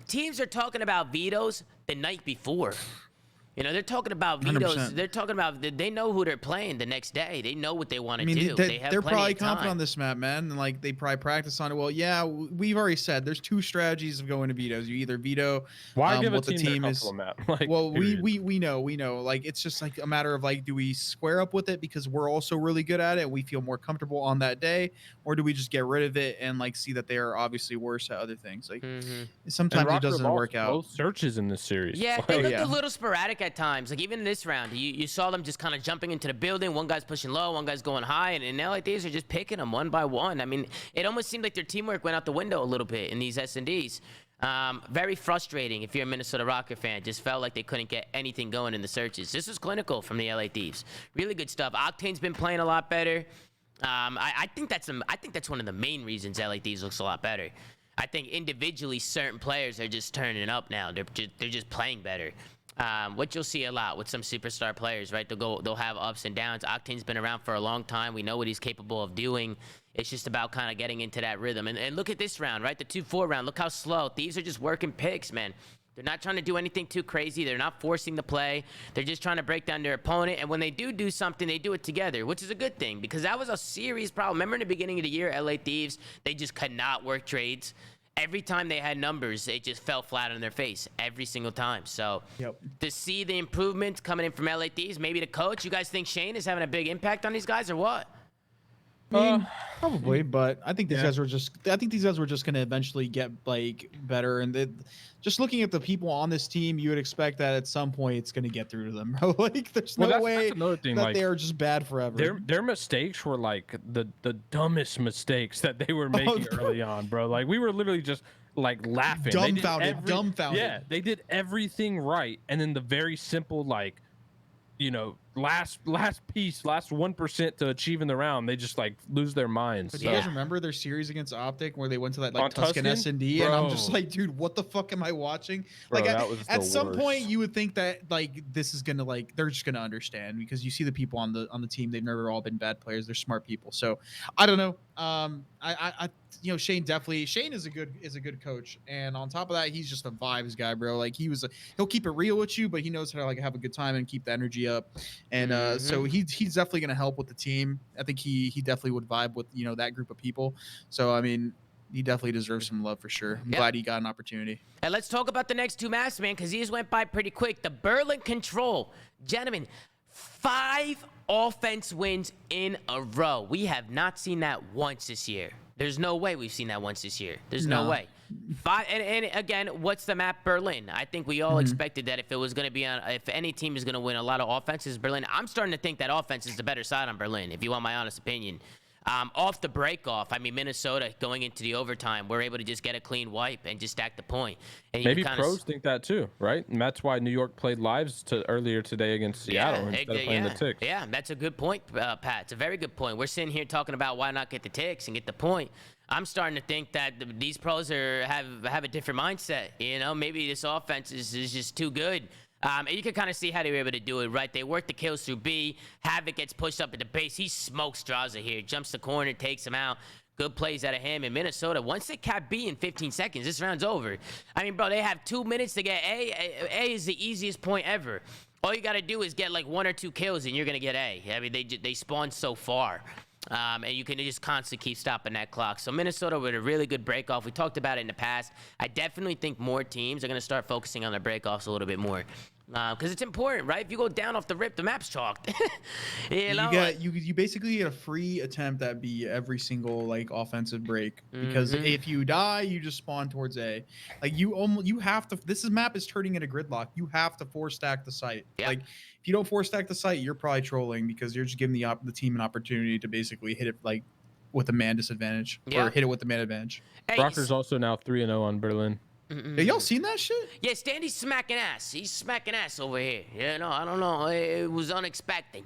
teams are talking about vetoes the night before. You know, they're talking about vetoes. 100%. They're talking about, they know who they're playing the next day. They know what they want to do. They're probably confident on this map, man. And like, they probably practice on it. Well, yeah, we've already said there's 2 strategies of going to vetoes. You either veto Why give what a the team is. Map? Like, well, we know. Like, it's just like a matter of like, do we square up with it because we're also really good at it and we feel more comfortable on that day, or do we just get rid of it and like see that they are obviously worse at other things? Like, sometimes it doesn't work out. Both searches in this series. Yeah, they looked a little sporadic at times. Like, even this round, you saw them just kind of jumping into the building. One guy's pushing low, one guy's going high, and now like these are just picking them one by one. I mean, it almost seemed like their teamwork went out the window a little bit in these S&Ds. Very frustrating if you're a Minnesota Rokkr fan. Just felt like they couldn't get anything going in the searches. This was clinical from the LA Thieves. Really good stuff. Octane's been playing a lot better. I think that's one of the main reasons LA Thieves looks a lot better. I think individually certain players are just turning up now. They're just playing better. What you'll see a lot with some superstar players, right? They'll have ups and downs. Octane's been around for a long time. We know what he's capable of doing. It's just about kind of getting into that rhythm. And look at this round, right? The 2-4 round. Look how slow. Thieves are just working picks, man. They're not trying to do anything too crazy. They're not forcing the play. They're just trying to break down their opponent. And when they do something, they do it together, which is a good thing because that was a serious problem. Remember in the beginning of the year, LA Thieves, they just could not work trades. Every time they had numbers, it just fell flat on their face every single time. So to see the improvement coming in from LA Thieves, maybe the coach, you guys think Shane is having a big impact on these guys or what? I mean, probably, but I think these guys were just. I think these guys were just going to eventually get like better, and just looking at the people on this team, you would expect that at some point it's going to get through to them. Like, there's no way that like, they are just bad forever. Their mistakes were like the dumbest mistakes that they were making early on, bro. Like we were literally just like laughing, dumbfounded. Yeah, they did everything right, and then the very simple like, you know, last piece, last 1% to achieve in the round, they just like lose their minds. But do you guys remember their series against Optic where they went to that like Tuscan S&D, and I'm just like, dude, what the fuck am I watching? Bro, like at some point you would think that like this is gonna like they're just gonna understand because you see the people on the team, they've never all been bad players. They're smart people. So I don't know. I you know, Shane is a good coach, and on top of that, he's just a vibes guy, bro. Like he'll keep it real with you, but he knows how to like have a good time and keep the energy up. And so he's definitely gonna help with the team. I think he definitely would vibe with, you know, that group of people. So I mean, he definitely deserves some love for sure. I'm glad he got an opportunity. And let's talk about the next two maps, man, because these went by pretty quick. The Berlin Control, gentlemen, 5 offense wins in a row. We have not seen that once this year. There's no way we've seen that once this year. There's no way. 5, and again, what's the map? Berlin. I think we all expected that if it was going to be on, if any team is going to win a lot of offenses, Berlin. I'm starting to think that offense is the better side on Berlin, if you want my honest opinion. Off the break off, I mean, Minnesota going into the overtime, we're able to just get a clean wipe and just stack the point. And maybe pros think that too, right? And that's why New York played lives earlier today against Seattle instead of playing the Ticks. Yeah, that's a good point, Pat. It's a very good point. We're sitting here talking about why not get the Ticks and get the point. I'm starting to think that these pros have a different mindset. You know, maybe this offense is just too good. And you can kind of see how they were able to do it, right? They work the kills through B. Havoc gets pushed up at the base. He smokes Draza here, jumps the corner, takes him out. Good plays out of him. In Minnesota, once they cap B in 15 seconds, this round's over. I mean, bro, they have 2 minutes to get A. A is the easiest point ever. All you got to do is get like 1 or 2 kills, and you're going to get A. I mean, they spawn so far. And you can just constantly keep stopping that clock. So Minnesota with a really good break-off. We talked about it in the past. I definitely think more teams are going to start focusing on their break-offs a little bit more. Because it's important, right? If you go down off the rip, the map's chalked. You basically get a free attempt at B every single like offensive break, because if you die, you just spawn towards A. Like you have to. Map is turning into gridlock. You have to 4-stack the site. Yep. Like if you don't 4-stack the site, you're probably trolling because you're just giving the team an opportunity to basically hit it like with a man disadvantage or hit it with the man advantage. Hey, Rocker's also now 3-0 on Berlin. Have y'all seen that shit? Yeah, Standy's smacking ass. He's smacking ass over here. You know, I don't know. It was unexpected.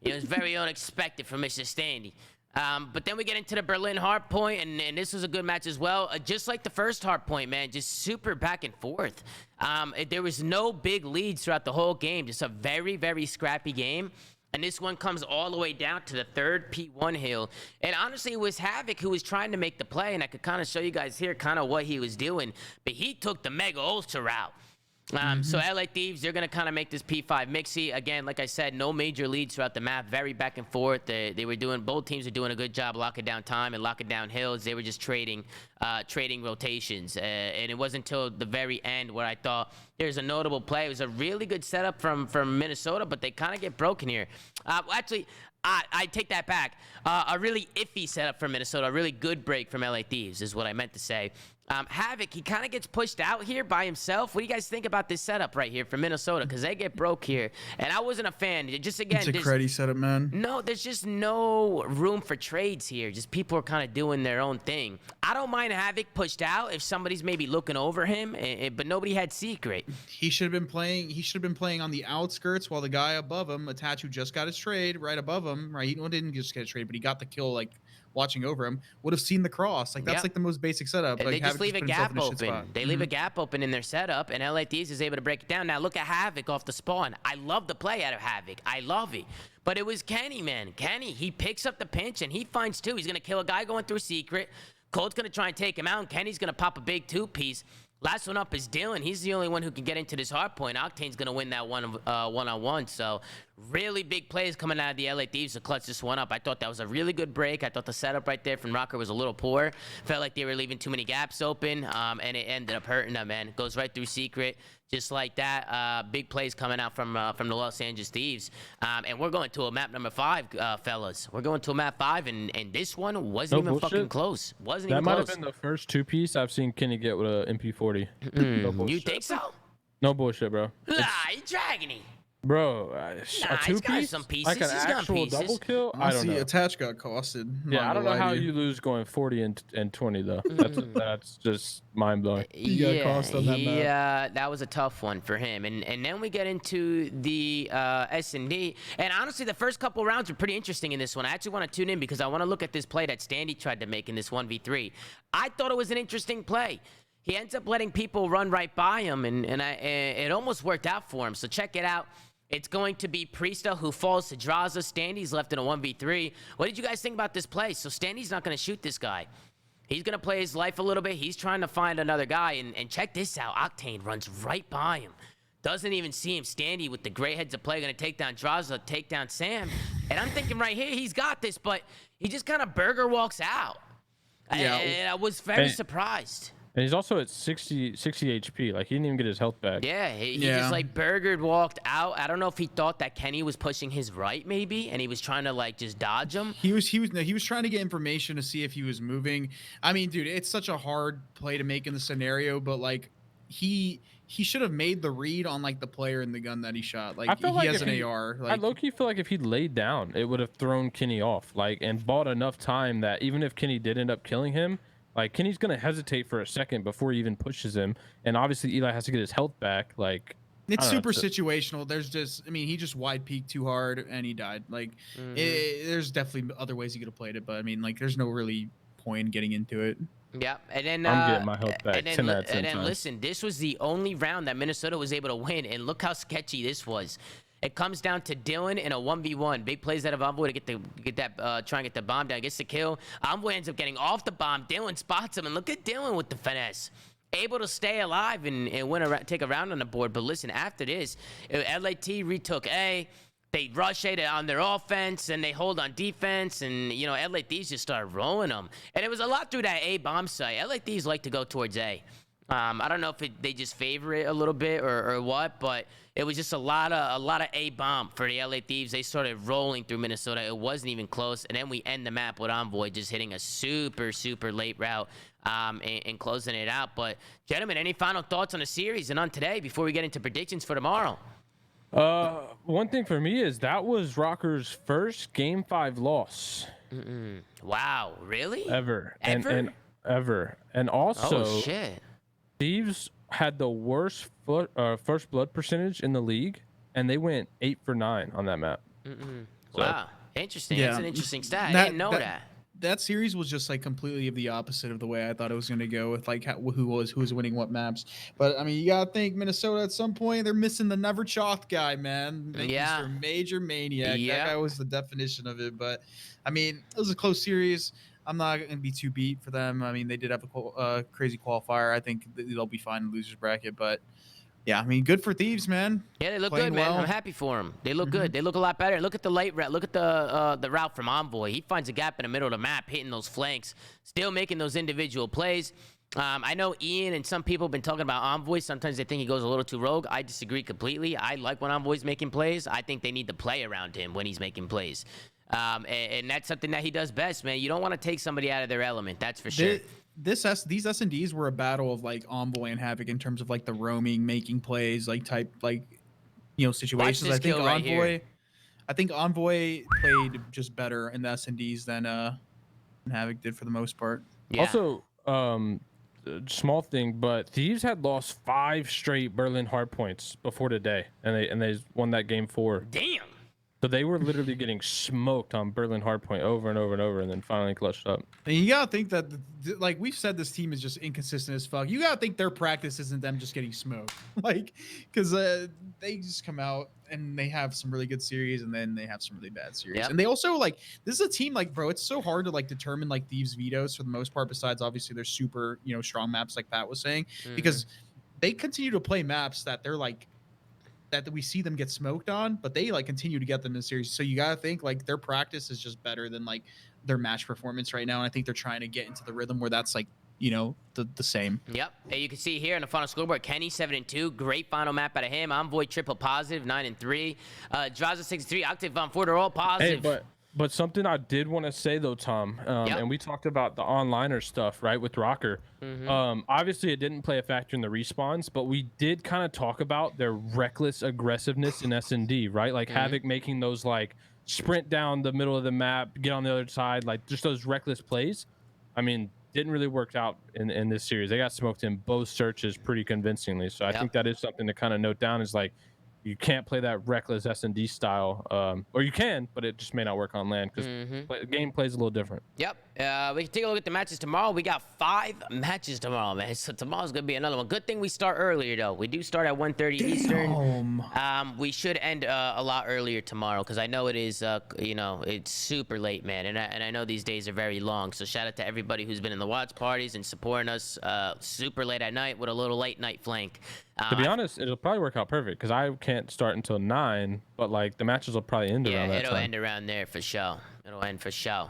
It was very unexpected for Mr. Standy. But then we get into the Berlin hard point, and this was a good match as well. Just like the first hard point, man, just super back and forth. There was no big leads throughout the whole game. Just a very, very scrappy game. And this one comes all the way down to the 3rd P1 hill. And honestly, it was Havoc who was trying to make the play, and I could kind of show you guys here kind of what he was doing. But he took the Mega Ultra route. So LA Thieves, they're going to kind of make this P5 mixy. Again, like I said, no major leads throughout the map. Very back and forth. Both teams are doing a good job locking down time and locking down hills. They were just trading rotations. And it wasn't until the very end where I thought there's a notable play. It was a really good setup from Minnesota, but they kind of get broken here. Actually, I take that back. A really iffy setup from Minnesota. A really good break from LA Thieves is what I meant to say. Havoc, he kind of gets pushed out here by himself. What do you guys think about this setup right here for Minnesota? Because they get broke here, and I wasn't a fan. Just again, it's a creddy setup, man. No, there's just no room for trades here. Just people are kind of doing their own thing. I don't mind Havoc pushed out if somebody's maybe looking over him, but nobody had secret. He should have been playing. He should have been playing on the outskirts while the guy above him, Attach, who just got his trade right above him. Right, he didn't just get a trade, but he got the kill like watching over him, would have seen the cross. Like that's like the most basic setup. And like, they just leave a gap open. They leave a Mm-hmm. gap open in their setup, and LA Thieves is able to break it down. Now look at Havoc off the spawn. I love the play out of Havoc. I love it. But it was Kenny, man. Kenny, he picks up the pinch, and he finds two. He's going to kill a guy going through secret. Cold's going to try and take him out, and Kenny's going to pop a big two-piece. Last one up is Dylan. He's the only one who can get into this hard point. Octane's going to win that one-on-one. So really big plays coming out of the LA Thieves to clutch this one up. I thought that was a really good break. I thought the setup right there from Rokkr was a little poor. Felt like they were leaving too many gaps open, and it ended up hurting them, man. Goes right through secret. Just like that, big plays coming out from the Los Angeles Thieves. And we're going to a map number 5, fellas. We're going to a map 5, and this one wasn't even fucking close. Wasn't even close. That might have been the first two-piece I've seen Kenny get with a MP40. No you think so? No bullshit, bro. Nah, he dragging it. Bro, Nah, a two-piece? some pieces. Like an He's got actual pieces. double kill? I don't know. Attach got costed. Yeah, I don't know how you lose going 40 and 20 though. That's just mind blowing. Yeah, that was a tough one for him. And then we get into the S&D. And honestly, the first couple rounds were pretty interesting in this one. I actually want to tune in because I want to look at this play that Standy tried to make in this 1v3. I thought it was an interesting play. He ends up letting people run right by him, and it almost worked out for him. So check it out. It's going to be Priesta who falls to Draza. Standy's left in a 1v3. What did you guys think about this play? So Standy's not going to shoot this guy. He's going to play his life a little bit. He's trying to find another guy. And check this out. Octane runs right by him. Doesn't even see him. Standy with the great heads of play going to take down Draza, take down Sam. And I'm thinking right here, he's got this, but he just kind of burger walks out. Yeah. And I was very surprised. And he's also at 60 HP. Like, he didn't even get his health back. Yeah, he just, like, burgered, walked out. I don't know if he thought that Kenny was pushing his right, maybe, and he was trying to, like, just dodge him. He was trying to get information to see if he was moving. I mean, dude, it's such a hard play to make in the scenario, but, like, he should have made the read on, like, the player in the gun that he shot. Like, he has an AR. Like, I low-key feel like if he laid down, it would have thrown Kenny off, like, and bought enough time that even if Kenny did end up killing him, like, Kenny's going to hesitate for a second before he even pushes him. And obviously, Eli has to get his health back. Like, it's super situational. There's just, I mean, he just wide peeked too hard and he died. Like, there's definitely other ways he could have played it. But, I mean, like, there's no really point in getting into it. Yeah, and then I'm getting my health back. And then listen, this was the only round that Minnesota was able to win. And look how sketchy this was. It comes down to Dylan in a 1v1. Big plays out of Envoy to try and get the bomb down. Gets the kill. Envoy ends up getting off the bomb. Dylan spots him, and look at Dylan with the finesse. Able to stay alive and take a round on the board. But listen, after this, LAT retook A. They rush A on their offense, and they hold on defense. And, you know, LA Thieves just started rolling them. And it was a lot through that A bomb site. LA Thieves like to go towards A. I don't know if they just favor it a little bit or what, but it was just a lot of A bomb for the LA Thieves. They started rolling through Minnesota. It wasn't even close, and then we end the map with Envoy just hitting a super late route and closing it out. But gentlemen, any final thoughts on the series and on today before we get into predictions for tomorrow? One thing for me is that was Rokkr's first Game 5 lost. Wow, really? Ever. And also, oh shit. Thieves had the worst first blood percentage in the league, and they went 8 for 9 on that map. Wow, interesting. Yeah. That's an interesting stat. I didn't know that. That series was just like completely the opposite of the way I thought it was going to go with like who was winning what maps. But I mean, you gotta think Minnesota at some point they're missing the never chalked guy, man. Yeah, Mr. Major Maniac. Yeah, that guy was the definition of it. But I mean, it was a close series. I'm not going to be too beat for them. I mean, they did have a crazy qualifier. I think they'll be fine in the losers bracket. But, yeah, I mean, good for Thieves, man. Yeah, they look Playing good, man. well. I'm happy for them. They look good. They look a lot better. Look at the late route. Look at the route from Envoy. He finds a gap in the middle of the map, hitting those flanks, still making those individual plays. I know Ian and some people have been talking about Envoy. Sometimes they think he goes a little too rogue. I disagree completely. I like when Envoy's making plays. I think they need to play around him when he's making plays. And that's something that he does best, man. You don't want to take somebody out of their element. That's for sure. these S&Ds were a battle of like Envoy and Havoc in terms of like the roaming, making plays, like type like situations. this kill right here. I think Envoy played just better in the S&Ds than Havoc did for the most part. Yeah. Also, small thing, but Thieves had lost 5 straight Berlin hardpoints before today, and they won that game 4. Damn. So they were literally getting smoked on Berlin hardpoint over and over and over, and then finally clutched up. And you gotta think that, like we've said, this team is just inconsistent as fuck. You gotta think their practice isn't them just getting smoked, like, because they just come out and they have some really good series, and then they have some really bad series. Yep. And they also like this is a team like, bro, it's so hard to like determine like Thieves vetoes for the most part. Besides, obviously, their super strong maps like Pat was saying, because they continue to play maps that they're like. That we see them get smoked on, but they like continue to get them in the series. So you gotta think like their practice is just better than like their match performance right now. And I think they're trying to get into the rhythm where that's like the same. Yep. And you can see here in the final scoreboard, Kenny 7-2, great final map out of him. Envoy triple positive 9-3. Draza 63, Octave on 4, they're all positive. Hey, but something I did want to say though, Tom, and we talked about the onliner stuff, right, with Rokkr. Obviously, it didn't play a factor in the respawns, but we did kind of talk about their reckless aggressiveness in S&D, right? Like Havoc making those like sprint down the middle of the map, get on the other side, like just those reckless plays. I mean, didn't really work out in this series. They got smoked in both searches pretty convincingly. So I think that is something to kind of note down is like, you can't play that reckless S&D style, or you can, but it just may not work on land because the game plays a little different. Yep. We can take a look at the matches tomorrow. We got 5 matches tomorrow, man. So tomorrow's going to be another one. Good thing we start earlier, though. We do start at 1:30 Eastern. We should end a lot earlier tomorrow because I know it is, it's super late, man. And I know these days are very long. So shout out to everybody who's been in the watch parties and supporting us super late at night with a little late night flank. To be honest, it'll probably work out perfect because I can't start until 9, but like the matches will probably end around that time. It'll end around there for sure. It'll end for sure.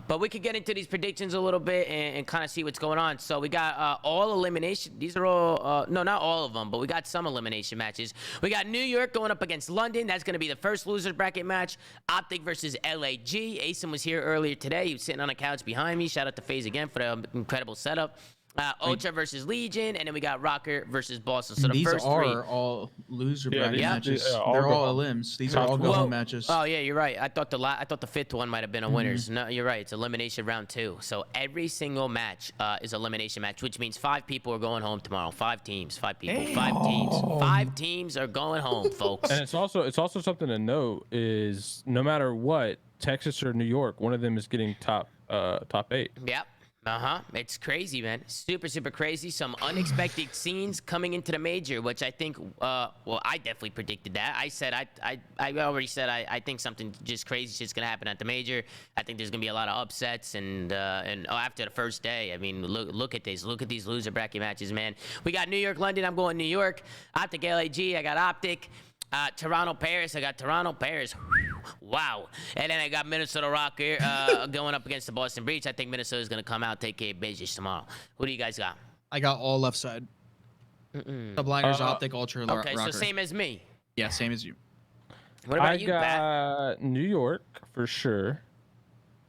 But we could get into these predictions a little bit and kind of see what's going on. So we got all elimination. These are all, no, not all of them, but we got some elimination matches. We got New York going up against London. That's going to be the first loser bracket match. Optic versus LAG. Asim was here earlier today. He was sitting on a couch behind me. Shout out to FaZe again for the incredible setup. Ultra versus Legion, and then we got Rokkr versus Boston. So the these first are 3 all loser bracket matches. They're They're all all elims. These are all go-home matches. Oh yeah, you're right. I thought the 5th one might have been a winners. No, you're right. It's elimination round 2. So every single match is elimination match, which means 5 people are going home tomorrow. 5 teams, 5 people, 5 teams. 5 teams are going home, folks. And it's also something to note is no matter what, Texas or New York, one of them is getting top 8. Yep. It's crazy, man. Super, super crazy. Some unexpected scenes coming into the major, which I think, I definitely predicted that. I said, I already said, I think something just crazy shit's going to happen at the major. I think there's going to be a lot of upsets. And after the first day, I mean, look at this. Look at these loser bracket matches, man. We got New York, London. I'm going New York. Optic, LAG. I got Optic. Toronto, Paris. I got Toronto, Paris. Wow. And then I got Minnesota Rokkr going up against the Boston Breach. I think Minnesota's going to come out, take care of business tomorrow. Who do you guys got? I got all left side. Subliners, Optic, Ultra, okay, Rokkr. so same as me. Yeah, same as you. What about you, Pat? I got New York for sure.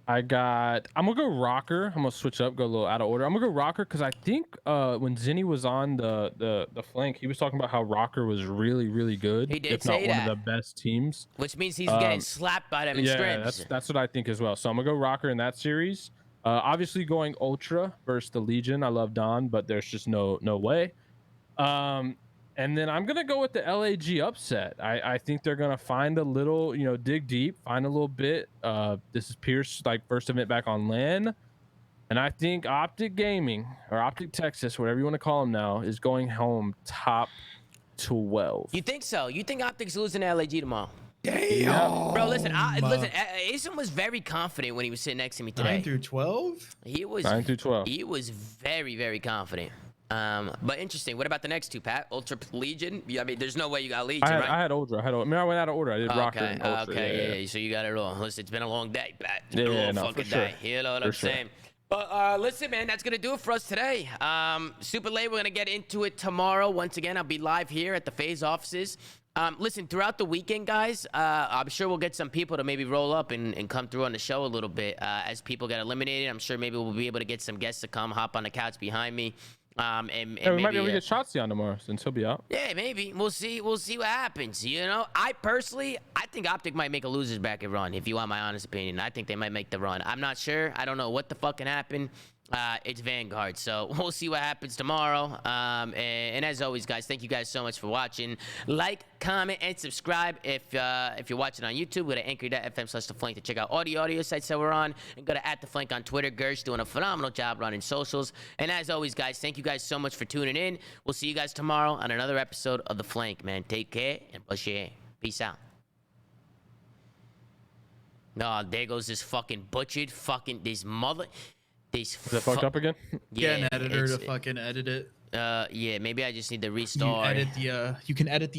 I'm gonna go Rokkr. I'm gonna switch up, go a little out of order. I'm gonna go Rokkr because I think when Zinni was on the flank, he was talking about how Rokkr was really, really good. He did if say not one of the best teams. Which means he's getting slapped by them in scrims. Yeah, that's what I think as well. So I'm gonna go Rokkr in that series. Obviously going Ultra versus the Legion. I love Don, but there's just no way. And then I'm going to go with the LAG upset. I think they're going to find a little, dig deep, find a little bit. This is Pierce, first event back on LAN. And I think Optic Gaming, or Optic Texas, whatever you want to call them now, is going home top 12. You think so? You think Optic's losing to LAG tomorrow? Damn. Bro, listen, Asim was very confident when he was sitting next to me today. 9 through 12? He was 9 through 12. He was very, very confident. But interesting. What about the next two, Pat? Ultra Legion? I mean, there's no way you got Legion, right? I had Ultra. I went out of order. I did Rokkr and Ultra. Okay, yeah. So you got it all. Listen, it's been a long day, Pat. It's been a long fucking day. You know what I'm saying? But listen, man, that's gonna do it for us today. Super late. We're gonna get into it tomorrow. Once again, I'll be live here at the FaZe offices. Listen, throughout the weekend, guys, I'm sure we'll get some people to maybe roll up and come through on the show a little bit as people get eliminated. I'm sure maybe we'll be able to get some guests to come hop on the couch behind me. And we maybe, might be able to get Shotzi on tomorrow since he'll be out. Yeah, maybe. We'll see what happens. You know, I think Optic might make a losers bracket run, if you want my honest opinion. I think they might make the run. I'm not sure. I don't know what the fuck can happen. It's Vanguard, so we'll see what happens tomorrow. And as always, guys, thank you guys so much for watching. Like, comment, and subscribe if you're watching on YouTube. Go to anchor.fm/theflank to check out all the audio sites that we're on, and go to @theflank on Twitter. Gersh doing a phenomenal job running socials. And as always, guys, thank you guys so much for tuning in. We'll see you guys tomorrow on another episode of The Flank, man. Take care and brush your hair. Peace out. No, there goes this fucking butchered this mother. Is it fucked up again? Yeah, an editor to fucking edit it. Yeah, maybe I just need to restart. You can edit the